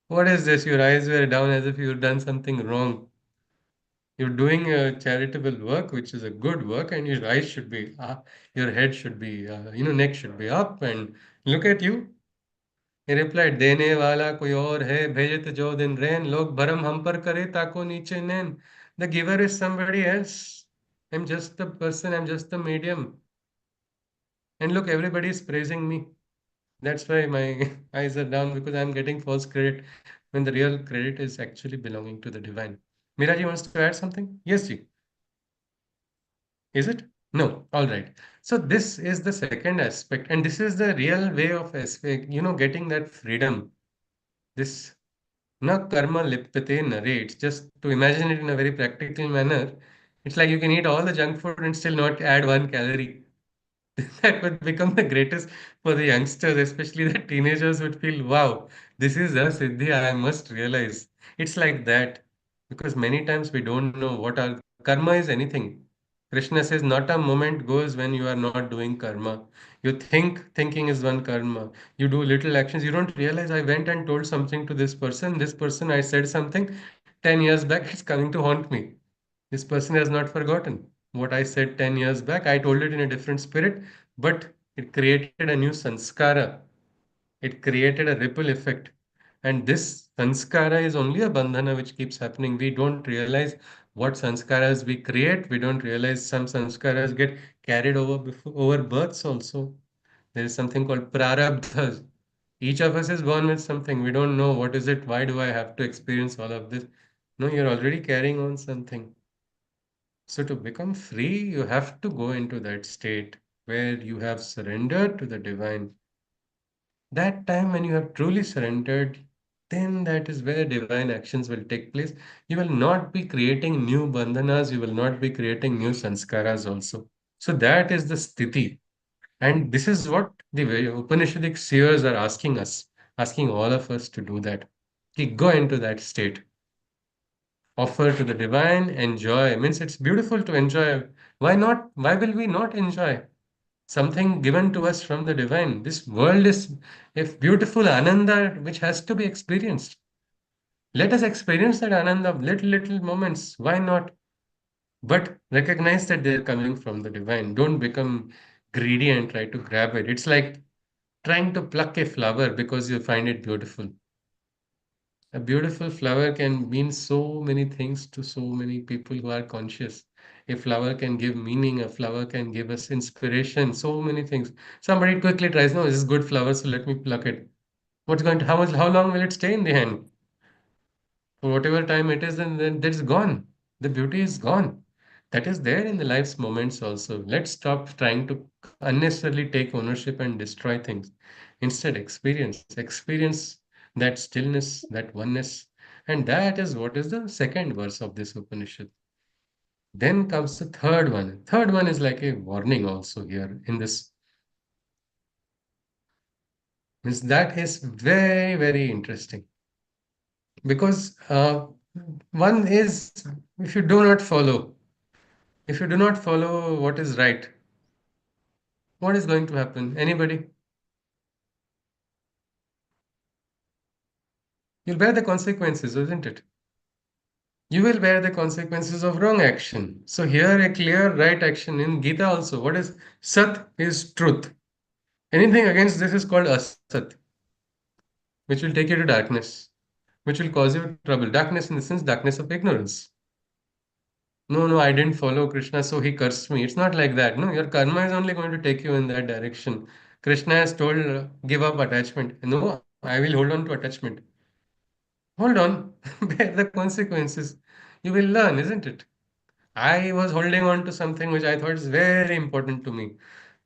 what is this? Your eyes were down as if you've done something wrong. You're doing a charitable work, which is a good work, and your eyes should be, your head should be, neck should be up. And look at you. He replied, देने वाला कोई और है, भेजत जो दिन रैन, लोग भरम हम पर करे, ताको नीचे नैन. The giver is somebody else. I'm just the person, I'm just the medium. And look, everybody is praising me. That's why my eyes are down because I'm getting false credit when the real credit is actually belonging to the divine. Miraji wants to add something? Yes, Ji. Is it? No. All right. So this is the second aspect, and this is the real way of aspect, getting that freedom. This na karma liptate narrates. Just to imagine it in a very practical manner, it's like you can eat all the junk food and still not add 1 calorie. That would become the greatest for the youngsters, especially the teenagers would feel, wow, this is a siddhi I must realize. It's like that because many times we don't know what our karma is anything. Krishna says, not a moment goes when you are not doing karma. You think thinking is one karma. You do little actions. You don't realize I went and told something to this person. This person, I said something 10 years back, it's coming to haunt me. This person has not forgotten what I said 10 years back. I told it in a different spirit, but it created a new sanskara. It created a ripple effect. And this sanskara is only a bandhana which keeps happening. We don't realize what sanskaras we create. We don't realize some sanskaras get carried over births also. There is something called prarabdhas. Each of us is born with something. We don't know what is it. Why do I have to experience all of this? No, you're already carrying on something. So to become free, you have to go into that state where you have surrendered to the divine. That time when you have truly surrendered, then that is where divine actions will take place. You will not be creating new bandhanas, you will not be creating new sanskaras also. So that is the sthiti. And this is what the Upanishadic seers are asking us, asking all of us to do that. Go into that state. Offer to the divine, enjoy. Means it's beautiful to enjoy. Why not? Why will we not enjoy something given to us from the divine? This world is a beautiful ananda which has to be experienced. Let us experience that ananda of little, little moments. Why not? But recognize that they're coming from the divine. Don't become greedy and try to grab it. It's like trying to pluck a flower because you find it beautiful. A beautiful flower can mean so many things to so many people who are conscious. A flower can give meaning, a flower can give us inspiration, so many things. Somebody quickly tries, no, this is good flower, so let me pluck it. How long will it stay in the hand? For whatever time it is, and then that's gone. The beauty is gone. That is there in the life's moments also. Let's stop trying to unnecessarily take ownership and destroy things. Instead, experience that stillness, that oneness. And that is what is the second verse of this Upanishad. Then comes the third one. Third one is like a warning also here in this. Means that is very, very interesting. Because one is if you do not follow, if you do not follow what is right, what is going to happen? Anybody? You'll bear the consequences, isn't it? You will bear the consequences of wrong action. So here a clear right action in Gita also. What is Sat is truth. Anything against this is called Asat, which will take you to darkness, which will cause you trouble. Darkness in the sense darkness of ignorance. no, no, I didn't follow Krishna, so he cursed me. It's not like that. No, your karma is only going to take you in that direction. Krishna has told, give up attachment. No, I will hold on to attachment. Hold on, bear the consequences. You will learn, isn't it? I was holding on to something which I thought is very important to me.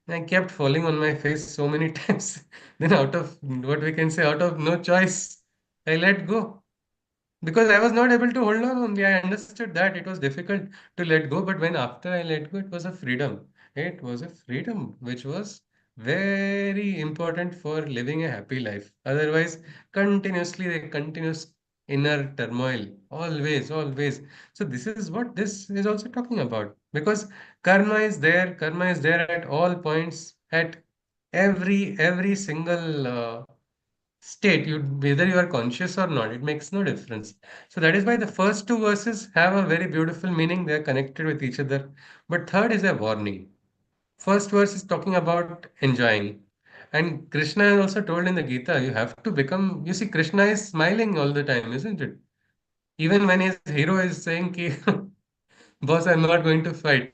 I kept falling on my face so many times. Then, out of what we can say, out of no choice, I let go. Because I was not able to hold on only. I understood that it was difficult to let go, but when after I let go, it was a freedom. It was a freedom which was very important for living a happy life. Otherwise, continuously, the continuous inner turmoil, always, always. So this is what this is also talking about. Because karma is there at all points, at every single state, you whether you are conscious or not, it makes no difference. So that is why the first two verses have a very beautiful meaning. They are connected with each other. But third is a warning. First verse is talking about enjoying. And Krishna has also told in the Gita, you have to become, you see, Krishna is smiling all the time, isn't it? Even when his hero is saying, ki, boss, I'm not going to fight.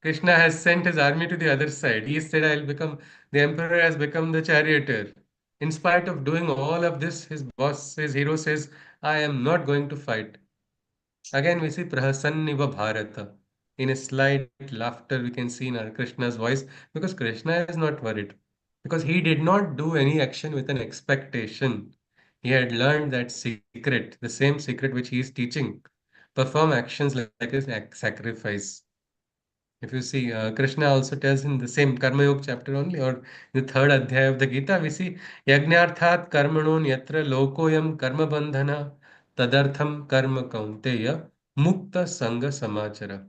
Krishna has sent his army to the other side. He said, I'll become, the emperor has become the charioteer. In spite of doing all of this, his boss, his hero says, I am not going to fight. Again, we see Prahasanniva Bharata. In a slight laughter, we can see in our Krishna's voice because Krishna is not worried. Because he did not do any action with an expectation. He had learned that secret, the same secret which he is teaching. Perform actions like a sacrifice. If you see, Krishna also tells in the same Karma Yoga chapter only, or the third adhyaya of the Gita, we see Yagnarthat karmanon yatra lokoyam karma bandhana tadartham karma kaunteya mukta sangha samachara.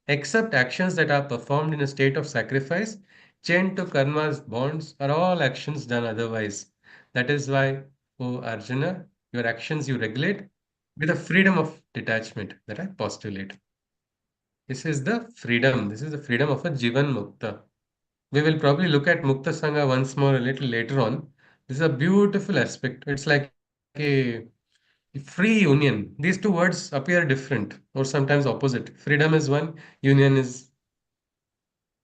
Except actions that are performed in a state of sacrifice, chained to karma's bonds, are all actions done otherwise. That is why, O Arjuna, your actions you regulate with the freedom of detachment that I postulate. This is the freedom. This is the freedom of a Jivan Mukta. We will probably look at Mukta Sangha once more a little later on. This is a beautiful aspect. It's like a free union. These two words appear different or sometimes opposite. Freedom is one, union is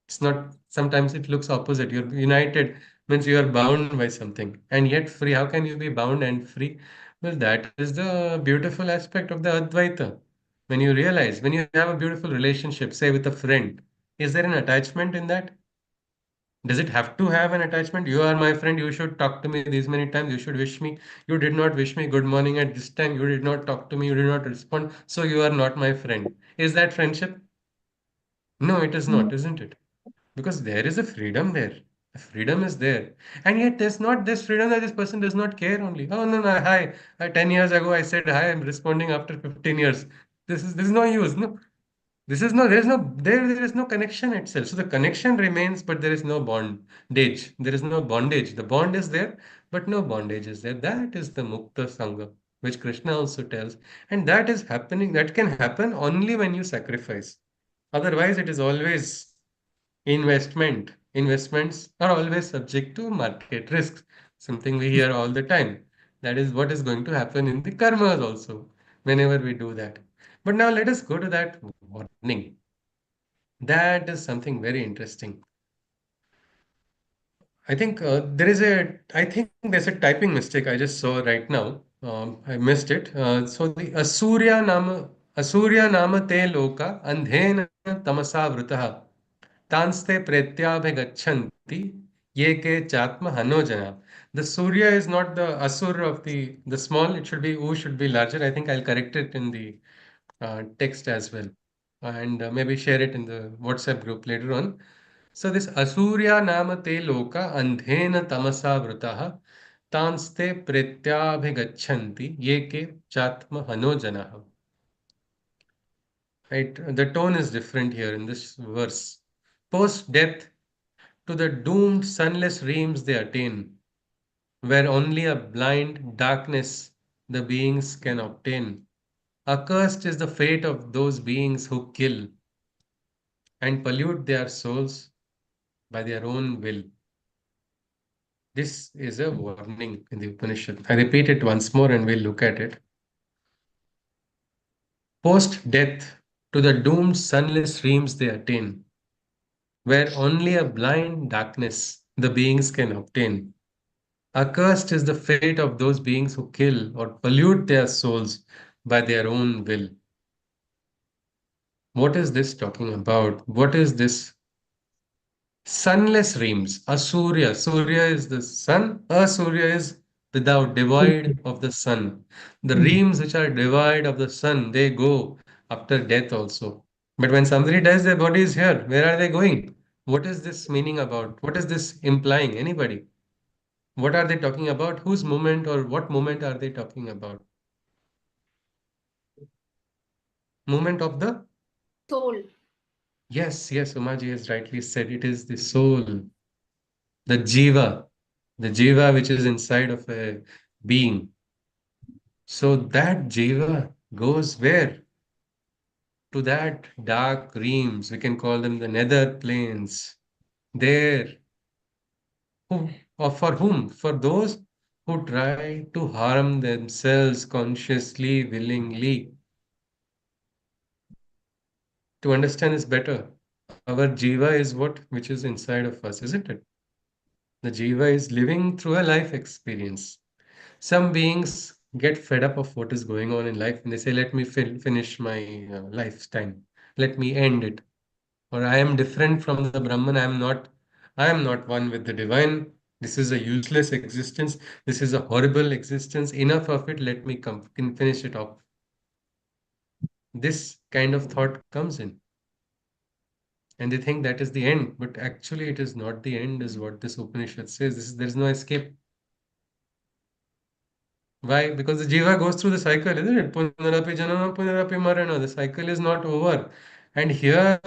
it's not, sometimes it looks opposite. You're united means you are bound by something. And yet free, how can you be bound and free? Well, that is the beautiful aspect of the Advaita. When you realize, when you have a beautiful relationship, say with a friend, is there an attachment in that? Does it have to have an attachment? You are my friend, you should talk to me these many times, you should wish me. You did not wish me good morning at this time, you did not talk to me, you did not respond, so you are not my friend. Is that friendship? No, it is not, isn't it? Because there is a freedom there. The freedom is there. And yet there's not this freedom that this person does not care only. Oh no, no, hi. 10 years ago I said hi, I'm responding after 15 years. This is no use. No. This is no, there is no connection itself. So the connection remains, but there is no bondage. There is no bondage. The bond is there, but no bondage is there. That is the Mukta Sangha, which Krishna also tells. And that is happening, that can happen only when you sacrifice. Otherwise, it is always investment. Investments are always subject to market risks, something we hear all the time. That is what is going to happen in the karmas also, whenever we do that. But now let us go to that warning. That is something very interesting. I think there's a typing mistake I just saw right now. I missed it. So the Asurya Nama Te Loka Andhena Tamasa Vrutaha Tanste Pretyabhigachanti Yeke Chatma Hanojana. The Surya is not the Asur of the small, it should be U should be larger. I think I'll correct it in the text as well. And maybe share it in the WhatsApp group later on. So this Asurya Nama Te Loka Andhena Tamasa Vrutaha Tanste Pretyabhigachanti Yeke Chatma Hanojana. Right? The tone is different here in this verse. Post death, to the doomed sunless realms they attain, where only a blind darkness the beings can obtain. Accursed is the fate of those beings who kill and pollute their souls by their own will. This is a warning in the Upanishad. I repeat it once more and we'll look at it. Post death, To the doomed sunless realms they attain, where only a blind darkness the beings can obtain. Accursed is the fate of those beings who kill or pollute their souls by their own will. What is this talking about? What is this? Sunless realms. Asurya. Surya is the sun. Asurya is without, devoid of the sun. The realms which are devoid of the sun, they go after death also. But when somebody dies, their body is here. Where are they going? What is this meaning about? What is this implying? Anybody? What are they talking about? Whose moment or what moment are they talking about? Moment of the? Soul. Yes, yes, Umaji has rightly said it is the soul, the jiva which is inside of a being. So that jiva goes where? To that dark realms, we can call them the nether planes. There, who, or for whom? For those who try to harm themselves consciously, willingly. To understand this better, our jiva is what which is inside of us, isn't it? The jiva is living through a life experience. Some beings get fed up of what is going on in life and they say, let me finish my lifetime. Let me end it. Or I am different from the Brahman. I am not one with the divine. This is a useless existence. This is a horrible existence. Enough of it. Let me come can finish it off. This kind of thought comes in. And they think that is the end. But actually it is not the end, is what this Upanishad says. There is no escape. Why? Because the jiva goes through the cycle, isn't it? Punarapi janana, punarapi marana. The cycle is not over. And here,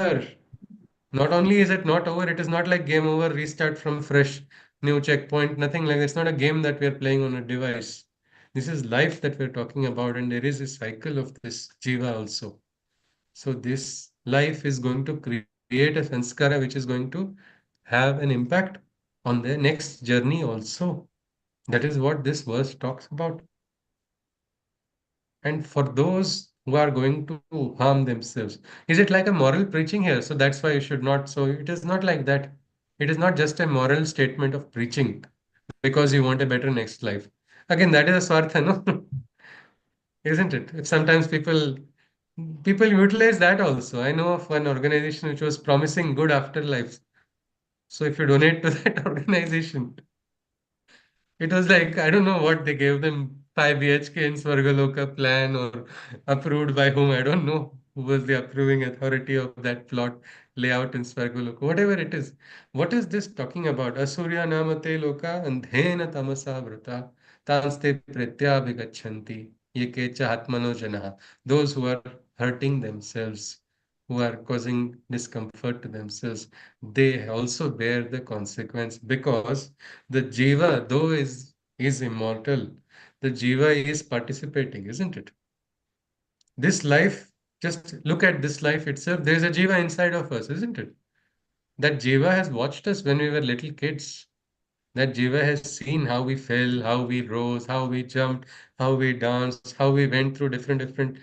not only is it not over, it is not like game over, restart from fresh, new checkpoint, nothing like that. It's not a game that we are playing on a device. This is life that we're talking about, and there is a cycle of this jiva also. So this life is going to create a sanskara which is going to have an impact on the next journey also. That is what this verse talks about. And for those who are going to harm themselves, is it like a moral preaching here? So that's why you should not. So it is not like that. It is not just a moral statement of preaching because you want a better next life. Again, that is a swartha, no? Isn't it? If sometimes people utilize that also. I know of one organization which was promising good afterlives. So if you donate to that organization, it was like, I don't know what they gave them, 5 BHK in Swargaloka plan or approved by whom, I don't know who was the approving authority of that plot layout in Swargaloka, whatever it is. What is this talking about? Asurya namate loka andhena tamasa vrata tanste pratyabhigachanti ye kecha atmano janaha. Those who are hurting themselves, who are causing discomfort to themselves, they also bear the consequence because the jiva, though is immortal, the jiva is participating, isn't it? This life, just look at this life itself. There is a jiva inside of us, isn't it? That jiva has watched us when we were little kids. That jiva has seen how we fell, how we rose, how we jumped, how we danced, how we went through different.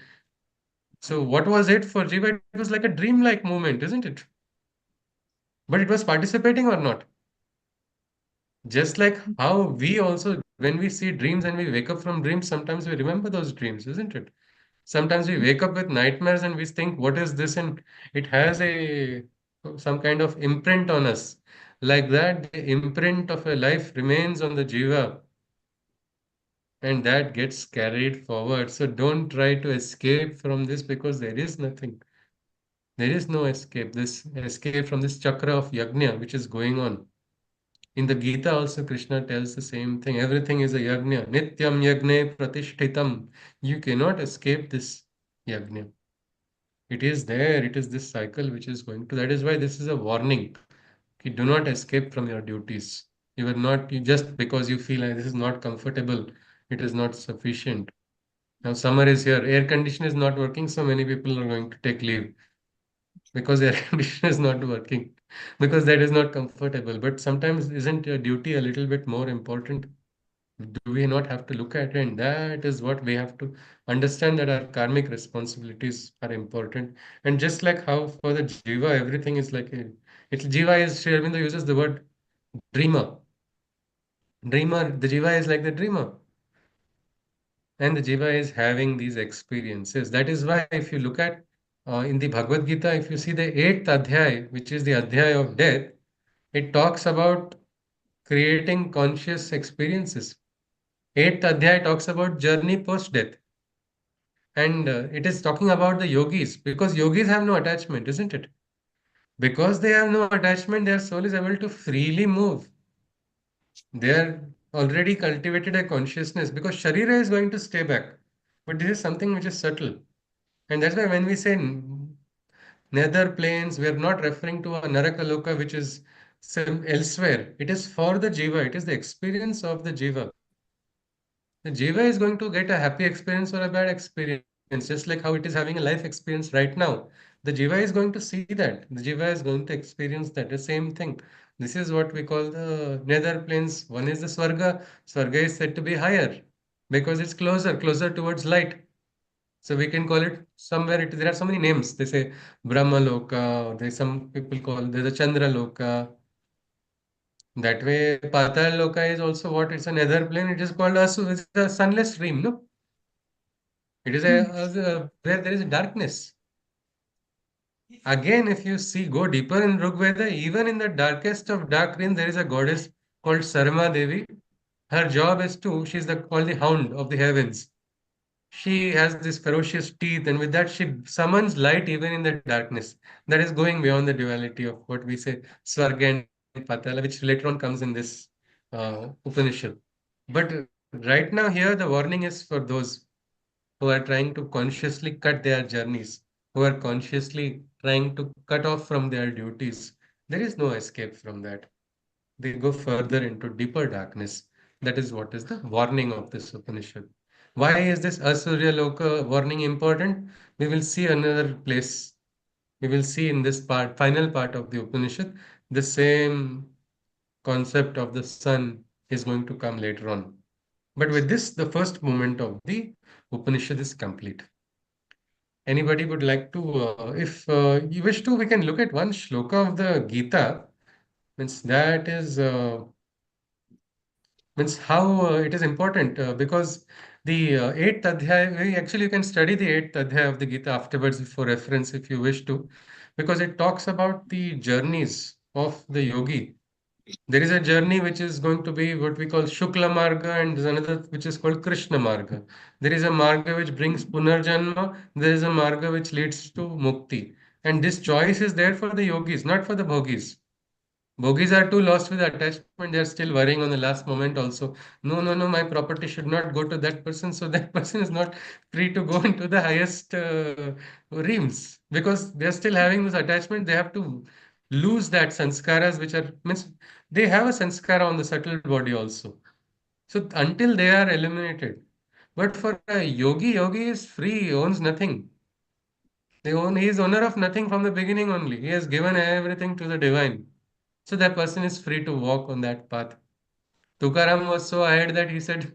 So what was it for jiva? It was like a dreamlike moment, isn't it? But it was participating or not? Just like how we also, when we see dreams and we wake up from dreams, sometimes we remember those dreams, isn't it? Sometimes we wake up with nightmares and we think, what is this? And it has a some kind of imprint on us. Like that, the imprint of a life remains on the jiva and that gets carried forward. So don't try to escape from this because there is nothing. There is no escape. This escape from this chakra of yajna which is going on. In the Gita also Krishna tells the same thing. Everything is a yajna. Nityam yagne pratishtitam. You cannot escape this yajna. It is there. It is this cycle which is going to. That is why this is a warning. You do not escape from your duties. You are not you just because you feel like this is not comfortable. It is not sufficient. Now summer is here. Air condition is not working. So many people are going to take leave because air conditioner is not working because that is not comfortable. But sometimes isn't your duty a little bit more important? Do we not have to look at it? And that is what we have to understand, that our karmic responsibilities are important. And just like how for the jiva, everything is like a, it's jiva is Sri Aurobindo uses the word dreamer. Dreamer, the jiva is like the dreamer. And the jiva is having these experiences. That is why if you look at in the Bhagavad Gita, if you see the eighth adhyay, which is the adhyay of death, it talks about creating conscious experiences. Eighth adhyay talks about journey post death. And it is talking about the yogis, because yogis have no attachment, isn't it? Because they have no attachment, their soul is able to freely move. They are already cultivated a consciousness, because Sharira is going to stay back. But this is something which is subtle. And that's why when we say nether planes, we are not referring to a Narakaloka, which is elsewhere. It is for the jiva, it is the experience of the jiva. The jiva is going to get a happy experience or a bad experience, just like how it is having a life experience right now. The jiva is going to see that. The jiva is going to experience that. The same thing. This is what we call the nether planes. One is the Swarga. Swarga is said to be higher because it's closer towards light. So we can call it somewhere. There are so many names. They say Brahma Loka. There's some people call there's a Chandra Loka. That way, Patal Loka is also what? It's a nether plane. It is called it's a sunless dream. No, it is where there is darkness. Again, if you see, go deeper in Rigveda, even in the darkest of dark dreams, there is a goddess called Sarma Devi. Her job is she's called the hound of the heavens. She has this ferocious teeth, and with that, she summons light even in the darkness. That is going beyond the duality of what we say, Swarga and Patala, which later on comes in this Upanishad. But right now, here, the warning is for those who are trying to consciously cut their journeys, who are consciously trying to cut off from their duties. There is no escape from that. They go further into deeper darkness. That is what is the warning of this Upanishad. Why is this Asurya Loka warning important? We will see another place. We will see in this final part of the Upanishad, the same concept of the sun is going to come later on. But with this, the first moment of the Upanishad is complete. Anybody would like to, if you wish to, we can look at one shloka of the Gita. Means that is means how it is important because the eighth adhyay, actually you can study the eighth adhyay of the Gita afterwards for reference if you wish to, because it talks about the journeys of the yogi. There is a journey which is going to be what we call Shukla Marga, and there's another which is called Krishna Marga. There is a Marga which brings Punarjanma, there is a Marga which leads to Mukti. And this choice is there for the yogis, not for the bhogis. Bogies are too lost with attachment. They are still worrying on the last moment also. No, no, no, my property should not go to that person. So that person is not free to go into the highest realms because they are still having this attachment. They have to lose that sanskaras, which are, means they have a sanskara on the subtle body also. So until they are eliminated. But for a yogi, yogi is free, he owns nothing. He is owner of nothing from the beginning only. He has given everything to the divine. So that person is free to walk on that path. Tukaram was so ahead that he said,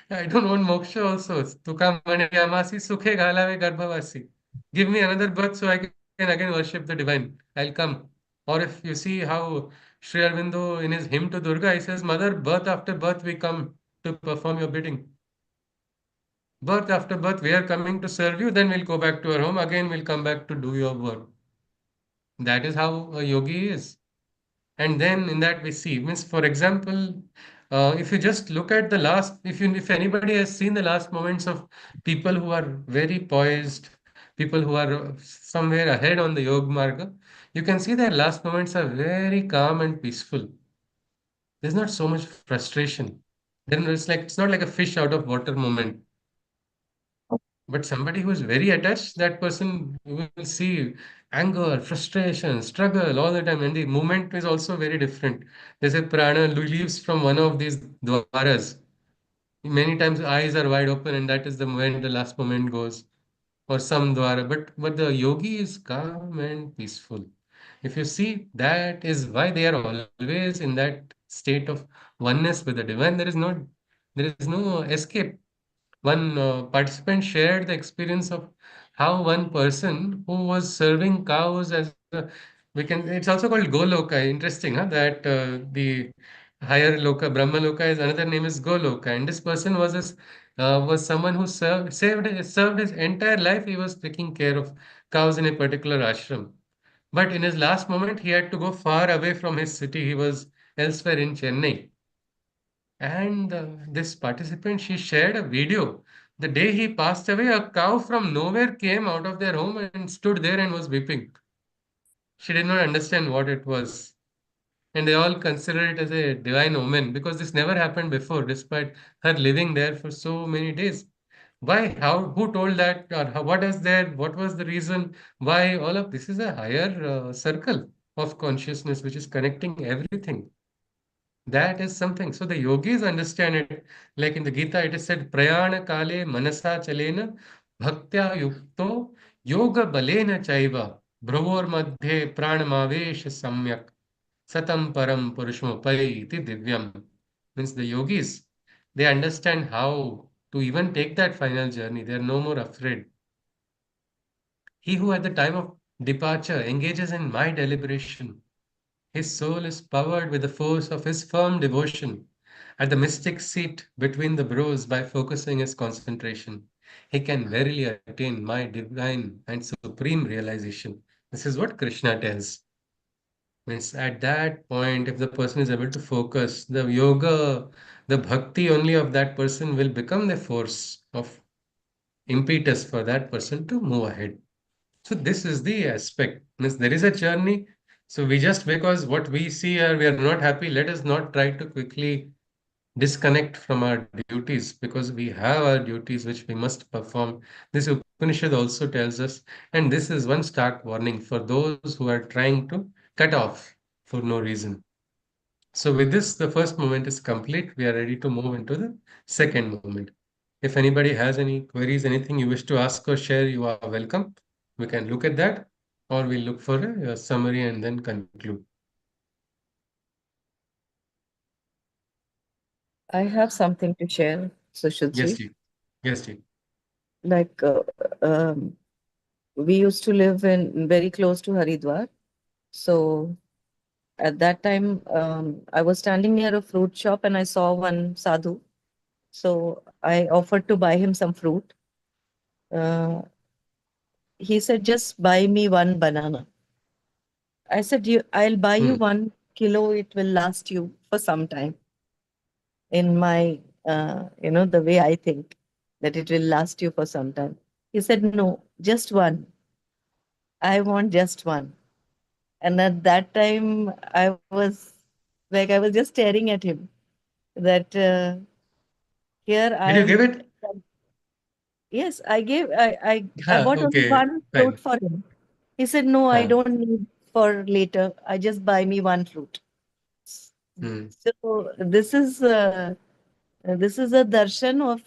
I don't want moksha also. Tukam Yamasi Sukhe Ghalave Garbhavasi. Give me another birth so I can again worship the divine. I'll come. Or if you see how Sri Aurobindo in his hymn to Durga, he says, Mother, birth after birth we come to perform your bidding. Birth after birth we are coming to serve you, then we'll go back to our home. Again, we'll come back to do your work. That is how a yogi is. And then in that we see, means for example, if you just look at the last, if anybody has seen the last moments of people who are very poised, people who are somewhere ahead on the yoga marga, you can see their last moments are very calm and peaceful. There's not so much frustration. Then it's not like a fish out of water moment. But somebody who is very attached, that person you will see anger, frustration, struggle all the time. And the movement is also very different. They say prana leaves from one of these dwaras. Many times eyes are wide open, and that is the moment the last moment goes. Or some dwara. But the yogi is calm and peaceful. If you see, that is why they are always in that state of oneness with the divine. There is no There is no escape. One participant shared the experience of how one person who was serving cows as a, it's also called Goloka. Interesting, huh? That the higher Loka, Brahma Loka, is another name is Goloka, and this person was someone who served his entire life. He was taking care of cows in a particular ashram. But in his last moment, he had to go far away from his city. He was elsewhere in Chennai. And this participant, she shared a video. The day he passed away, a cow from nowhere came out of their home and stood there and was weeping. She did not understand what it was. And they all considered it as a divine omen because this never happened before, despite her living there for so many days. Why? How? Who told that? Or what is there? What was the reason? Why? All of this is a higher circle of consciousness which is connecting everything. That is something. So the yogis understand it. Like in the Gita, it is said, Prayana kale manasa chalena bhaktya yukto yoga balena chaiva bhravor madhye pranamavesh samyak satam param purushmopai iti divyam. Means the yogis, they understand how to even take that final journey. They are no more afraid. He who at the time of departure engages in my deliberation, his soul is powered with the force of his firm devotion. At the mystic seat between the brows, by focusing his concentration, he can verily attain my divine and supreme realization. This is what Krishna tells. Means at that point, if the person is able to focus, the yoga, the bhakti only of that person will become the force of impetus for that person to move ahead. So this is the aspect. Means there is a journey. So we just because what we see or we are not happy, let us not try to quickly disconnect from our duties because we have our duties which we must perform. This Upanishad also tells us, and this is one stark warning for those who are trying to cut off for no reason. So with this, the first moment is complete. We are ready to move into the second moment. If anybody has any queries, anything you wish to ask or share, you are welcome. We can look at that, or we'll look for a summary and then conclude. I have something to share, Yes, Sushruti. Ji. Yes, Ji. Like we used to live in very close to Haridwar. So at that time, I was standing near a fruit shop and I saw one sadhu. So I offered to buy him some fruit. Uh, he said, "Just buy me one banana." I said, I'll buy you Hmm. 1 kilo. It will last you for some time." In my, the way I think that it will last you for some time. He said, "No, just one. I want just one." And at that time, I was just staring at him that here I Did you give am. it? Yes, I Yeah, bought only okay, one fruit fine. for him. He said, "No, I Huh. don't need for later. I just buy me one fruit." Hmm. So this is a darshan of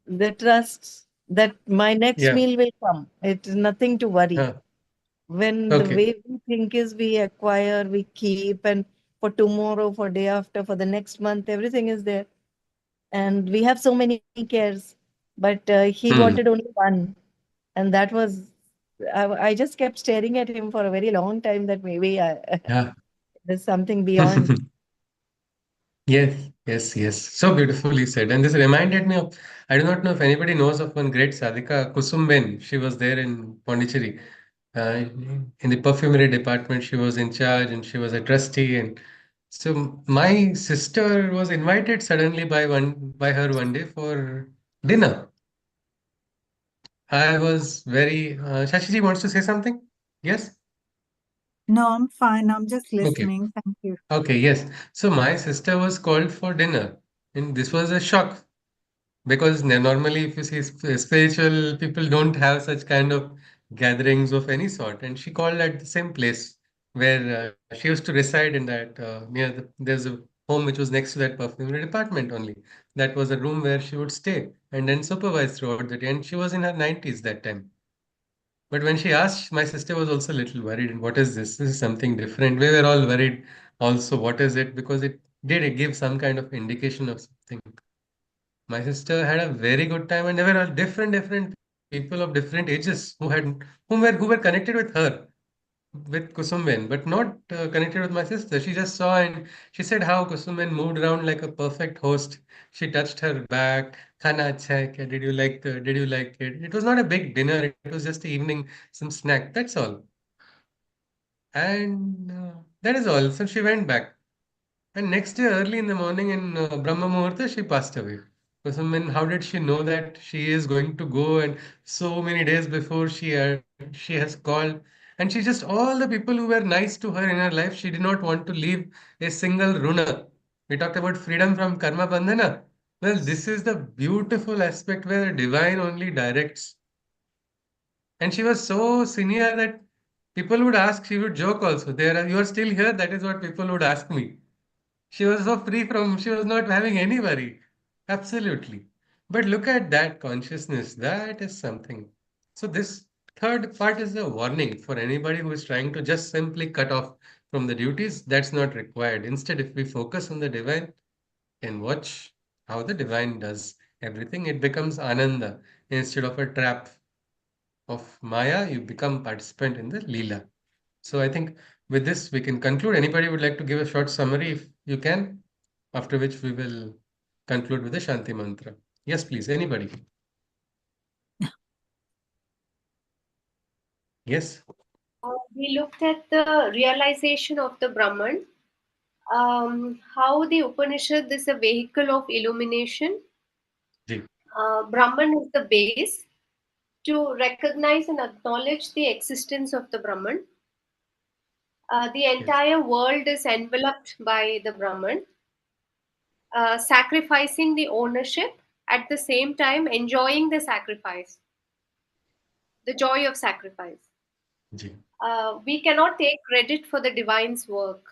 the trust that my next Yeah. meal will come. It's nothing to worry. Huh. When the Okay. way we think is we acquire, we keep, and for tomorrow, for day after, for the next month, everything is there. And we have so many cares. But he Hmm. wanted only one. And that was, I just kept staring at him for a very long time that maybe Yeah. there's something beyond. Yes, yes, yes. So beautifully said. And this reminded me of, I do not know if anybody knows of one great sadhika, Kusumben. She was there in Pondicherry. In the perfumery department, she was in charge and she was a trustee. And so my sister was invited suddenly by her one day for dinner. I was very Shashiji wants to say something? Yes? No, I'm fine. I'm just Okay. listening. Thank you. Okay, yes. So my sister was called for dinner, and this was a shock because normally, if you see spiritual people don't have such kind of gatherings of any sort, and she called at the same place where she used to reside in that there's a home which was next to that perfumery department only. That was a room where she would stay and then supervise throughout the day, and she was in her 90s that time. But when she asked, my sister was also a little worried. And what is this? This is something different. We were all worried also. What is it? Because it did it give some kind of indication of something? My sister had a very good time, and there were all different people of different ages who were connected with her, with Kusumben, but not connected with my sister. She just saw and she said how Kusumben moved around like a perfect host. She touched her back. Khana acha hai kya? Did you like it? It was not a big dinner. It was just the evening, some snack. That's all. And that is all. So she went back. And next day, early in the morning in Brahma Muhurta, she passed away. So, I mean, how did she know that she is going to go? And so many days before she has called, and she just all the people who were nice to her in her life, she did not want to leave a single runa. We talked about freedom from karma bandhana. Well, this is the beautiful aspect where the divine only directs. And she was so senior that people would ask, she would joke also. You are still here. That is what people would ask me. She was so free from, she was not having any worry. Absolutely. But look at that consciousness. That is something. So, this third part is a warning for anybody who is trying to just simply cut off from the duties. That's not required. Instead, if we focus on the divine and watch how the divine does everything, it becomes Ananda. Instead of a trap of Maya, you become participant in the Leela. So I think with this we can conclude. Anybody would like to give a short summary if you can, after which we will conclude with the Shanti mantra. Yes, please. Anybody? Yes. We looked at the realization of the Brahman, how the Upanishad is a vehicle of illumination. Ji. Brahman is the base to recognize and acknowledge the existence of the Brahman. The Yes. entire world is enveloped by the Brahman, sacrificing the ownership, at the same time enjoying the sacrifice, the joy of sacrifice. Ji. We cannot take credit for the divine's work.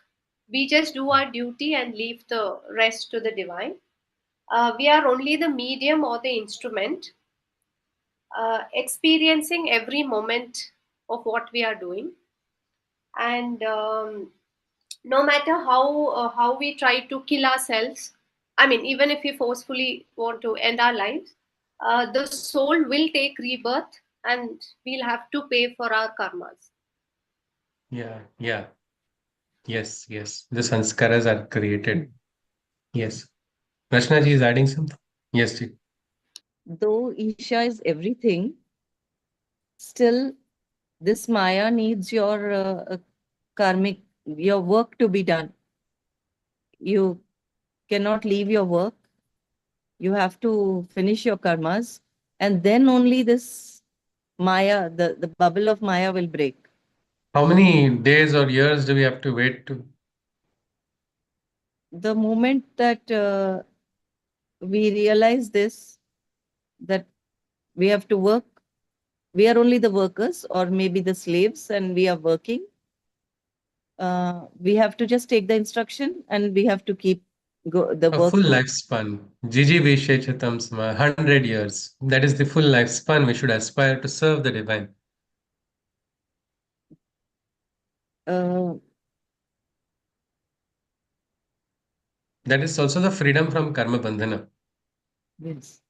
We just do our duty and leave the rest to the divine. We are only the medium or the instrument, experiencing every moment of what we are doing. And no matter how we try to kill ourselves, I mean, even if we forcefully want to end our lives, the soul will take rebirth, and we'll have to pay for our karmas. Yeah. Yeah. Yes. Yes. The sanskaras are created. Yes. Rachna ji is adding something. Yes, ji. Though Isha is everything, still this Maya needs your karmic, your work to be done. You cannot leave your work. You have to finish your karmas, and then only this Maya, the bubble of Maya will break. How many days or years do we have to wait to? The moment that we realize this, that we have to work, we are only the workers or maybe the slaves, and we are working. We have to just take the instruction and we have to keep the A work full going. lifespan. Jiji Vishechatam Sma, 100 years. That is the full lifespan we should aspire to serve the divine. Uh, That is also the freedom from karma bandhana. yes.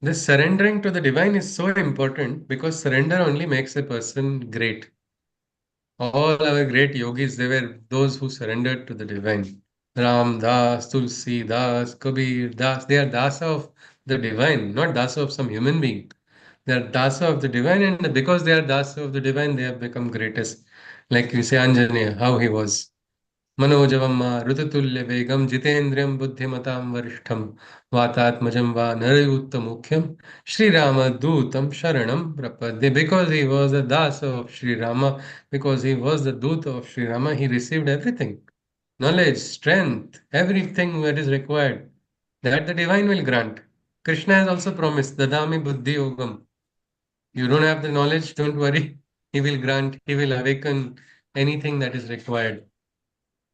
This surrendering to the divine is so important because surrender only makes a person great. All our great yogis, they were those who surrendered to the divine. Ram Das, Tulsi Das, Kabir Das, they are dasa of the divine, not dasa of some human being. They are dasa of the divine, and because they are dasa of the divine, they have become greatest. Like you say, Anjaneya, how he was. मनोजवम ऋतुतुल्य वेगम जितेन्द्रियम बुद्धिमतां वरिष्ठम वातात्मजं वा नरयूतमुख्यम Sri Rama Dutam Sharanam Prapadde. Because he was a das of Sri Rama, because he was the Dut of Sri Rama, he received everything. Knowledge, strength, everything that is required. That the divine will grant. Krishna has also promised, Dadami Buddhi Yogam. You don't have the knowledge, don't worry. He will grant, he will awaken anything that is required.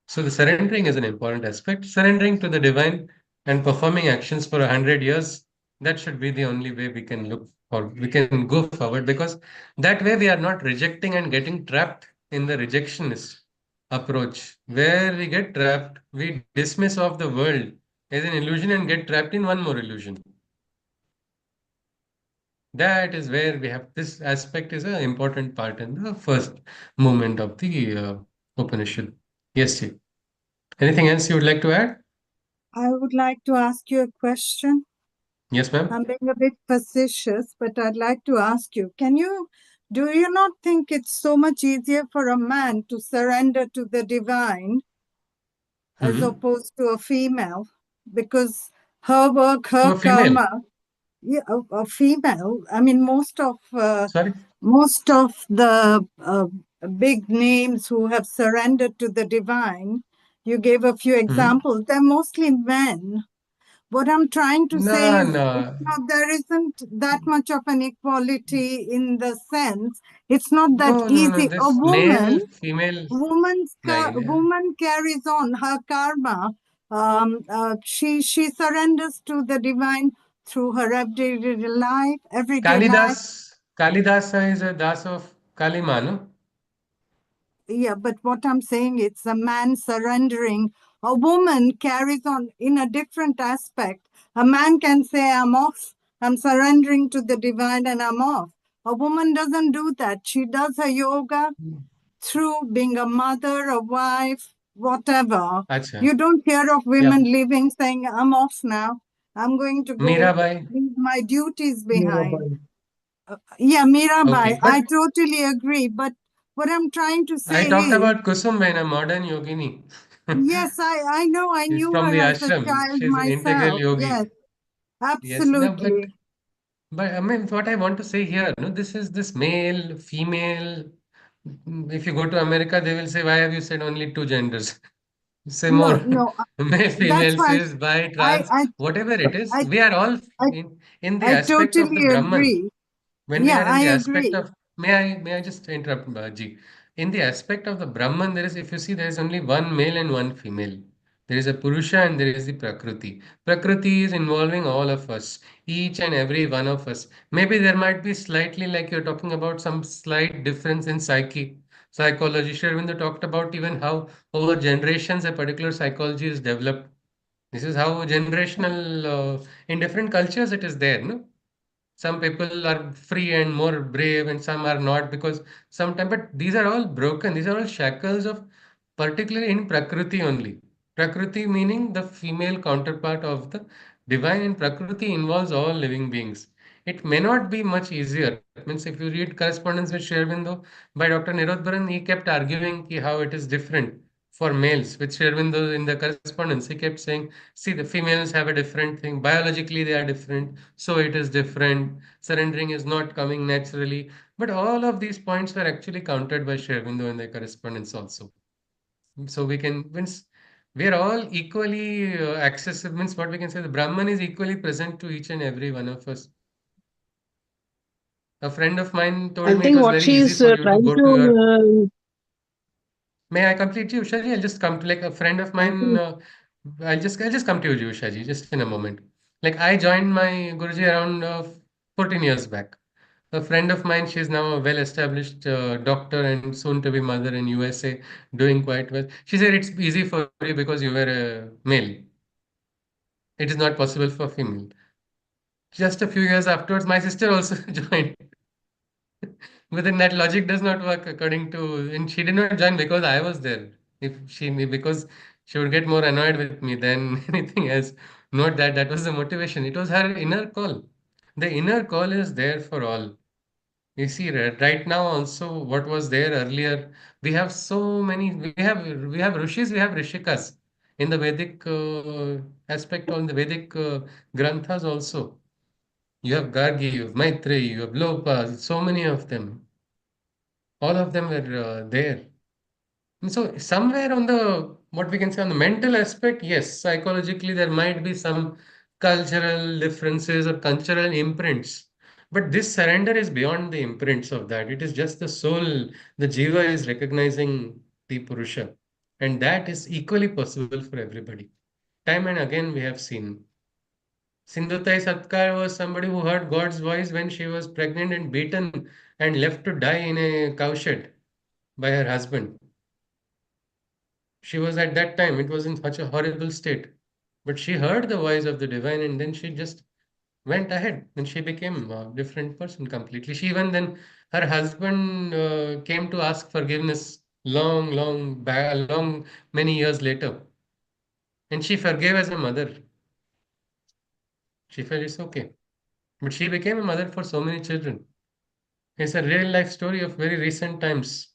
So the surrendering is an important aspect. Surrendering to the divine and performing actions for 100 years, that should be the only way we can look or we can go forward because that way we are not rejecting and getting trapped in the rejectionist. approach where we get trapped, we dismiss off the world as an illusion and get trapped in one more illusion. That is where we have this aspect is an important part in the first movement of the Upanishad. Yes, Chief. Anything else you would like to add? I would like to ask you a question. Yes, ma'am. I'm being a bit facetious, but I'd like to ask you, do you not think it's so much easier for a man to surrender to the divine as Hmm. opposed to a female? Because her work, To her a female. karma, yeah, a female, I mean, Sorry. most of the big names who have surrendered to the divine, you gave a few Hmm. examples, they're mostly men. What I'm trying to say No, is, no. there isn't that much of an equality in the sense. It's not that No, no, no. easy. A This male, woman, female. Yeah. woman carries on her karma. She surrenders to the divine through her everyday life. Kalidasa is a das of Kalima, no? Yeah, but what I'm saying, it's a man surrendering. A woman carries on in a different aspect. A man can say, I'm off, I'm surrendering to the divine and I'm off. A woman doesn't do that. She does her yoga through being a mother, a wife, whatever. Acha. You don't hear of Yeah. women leaving saying, I'm off now. I'm going to go Mirabai. leave my duties behind. Mirabai. Yeah, Mirabai, Okay. I But totally agree. But what I'm trying to I say talked is, about Kusum, a modern yogini. yes, I know. I She's knew from her the as a ashram. child She's an integral myself. Yes, yogi. Yes. No, absolutely. but I mean, what I want to say here, no, this is this male, female. If you go to America, they will say, why have you said only two genders? Say No, more. no, Male, that's female, why cis, bi, I, trans, I, whatever it is. I, We are all I, in the I aspect of the totally Brahman. agree. When we Yeah, are in I the aspect agree. of, may I just interrupt, Ji? In the aspect of the Brahman, there is, if you see, there is only one male and one female. There is a Purusha and there is the Prakriti. Prakriti is involving all of us, each and every one of us. Maybe there might be slightly, like you're talking about, some slight difference in psychology. Sherwinder talked about even how over generations a particular psychology is developed. This is how generational, in different cultures it is there, no? Some people are free and more brave and some are not because sometimes, but these are all broken, these are all shackles of particularly in prakriti only. Prakriti meaning the female counterpart of the divine, and prakriti involves all living beings. It may not be much easier. Means if you read correspondence with Shervindo by Dr. Nirodharan, he kept arguing ki how it is different for males. With Shervindo in the correspondence, he kept saying, see, the females have a different thing. Biologically, they are different. So it is different. Surrendering is not coming naturally. But all of these points were actually countered by Shervindo in the correspondence also. So we can, means we are all equally accessible. Means what we can say, the Brahman is equally present to each and every one of us. A friend of mine I told me it think was what very she easy is for you to trying go to your. to May I complete you, Ushaji? I'll just come to like a friend of I mine. think I'll just come to you, Ushaji, just in a moment. Like I joined my Guruji around 14 years back. A friend of mine, she's now a well-established doctor and soon to be mother in USA, doing quite well. She said it's easy for you because you were a male. It is not possible for female. Just a few years afterwards, my sister also joined. But then that logic does not work according to, and she did not join because I was there. If she, because she would get more annoyed with me than anything else. Not that that was the motivation. It was her inner call. The inner call is there for all. You see, right now also what was there earlier, we have so many. We have rishis, we have rishikas in the Vedic aspect, on the Vedic granthas also. You have Gargi, you have Maitreyi, you have Lopa, so many of them. All of them were there. And so somewhere on the, what we can say, on the mental aspect, yes, psychologically there might be some cultural differences or cultural imprints. But this surrender is beyond the imprints of that. It is just the soul, the jiva is recognizing the Purusha. And that is equally possible for everybody. Time and again we have seen. Sindhutai Satkar was somebody who heard God's voice when she was pregnant and beaten and left to die in a cowshed by her husband. She was at that time, it was in such a horrible state. But she heard the voice of the divine and then she just went ahead and she became a different person completely. She even then, her husband came to ask forgiveness long, many years later. And she forgave as a mother. She felt it's okay. But she became a mother for so many children. It's a real life story of very recent times.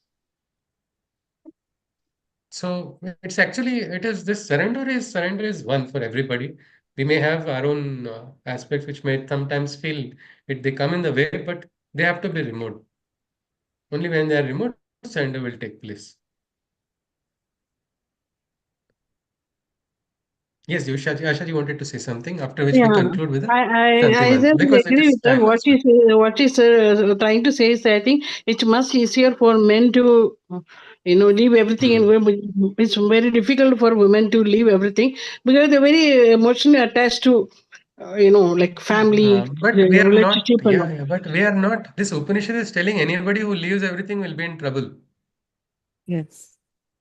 So it's actually, it is this surrender is one for everybody. We may have our own aspects which may sometimes feel they come in the way, but they have to be removed. Only when they are removed, surrender will take place. Yes, Asha, you wanted to say something, after which we Yeah, conclude with the I, I, Shanti I Mantra, just because it agree is with her. time as well. What is trying to say is, I think it's much easier for men to, leave everything and Mhm. go. But it's very difficult for women to leave everything because they're very emotionally attached to, like family, But we are not, relationship, and all. but we are not. This Upanishad is telling anybody who leaves everything will be in trouble. Yes.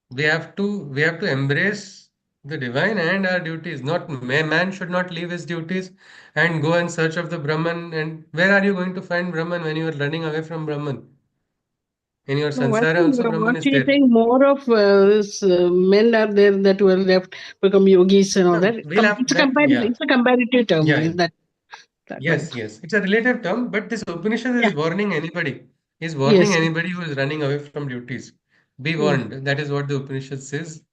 We have to embrace the divine and our duties. Not man should not leave his duties and go in search of the Brahman. And where are you going to find Brahman when you are running away from Brahman? In your No, I sansara think also Brahman what is she's there. saying, more of men are there that were left become yogis and all No, that. we'll have that. Yeah, It's a comparative term yeah, yeah. in that way. Yes. It's a relative term, but this Upanishad Yeah. is warning anybody. Is warning Yes. anybody who is running away from duties. Be Yeah. warned. That is what the Upanishad says.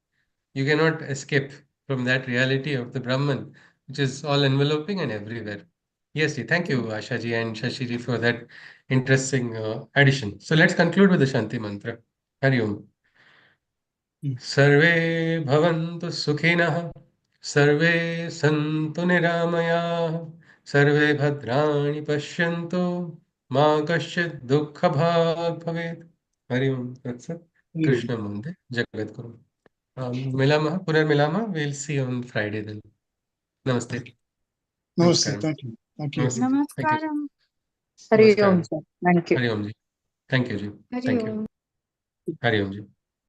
You cannot escape from that reality of the Brahman, which is all enveloping and everywhere. Yes, ji. Thank you, Ashaji and Shashiji, for that interesting addition. So let's conclude with the Shanti Mantra. Hari Om. सर्वे भवन्तु सुखिनः सर्वे सन्तु निरामयाः सर्वे भद्राणि पश्यन्तु मा कश्चित् दुःखभाग् भवेत् हरि ओम् तत्सत् कृष्णं वन्दे जगद्गुरुम् मिलामः पुनर्मिलामः we'll see on Friday then. Namaste. Namaste. Namaskaram. Thank you. Thank you. Namaste. Thank you. Namaskaram. Hari Om, Namaskaram. sir. Thank you. Hari Om ji. Thank you ji. Hari Thank you. Om. Hari Om ji.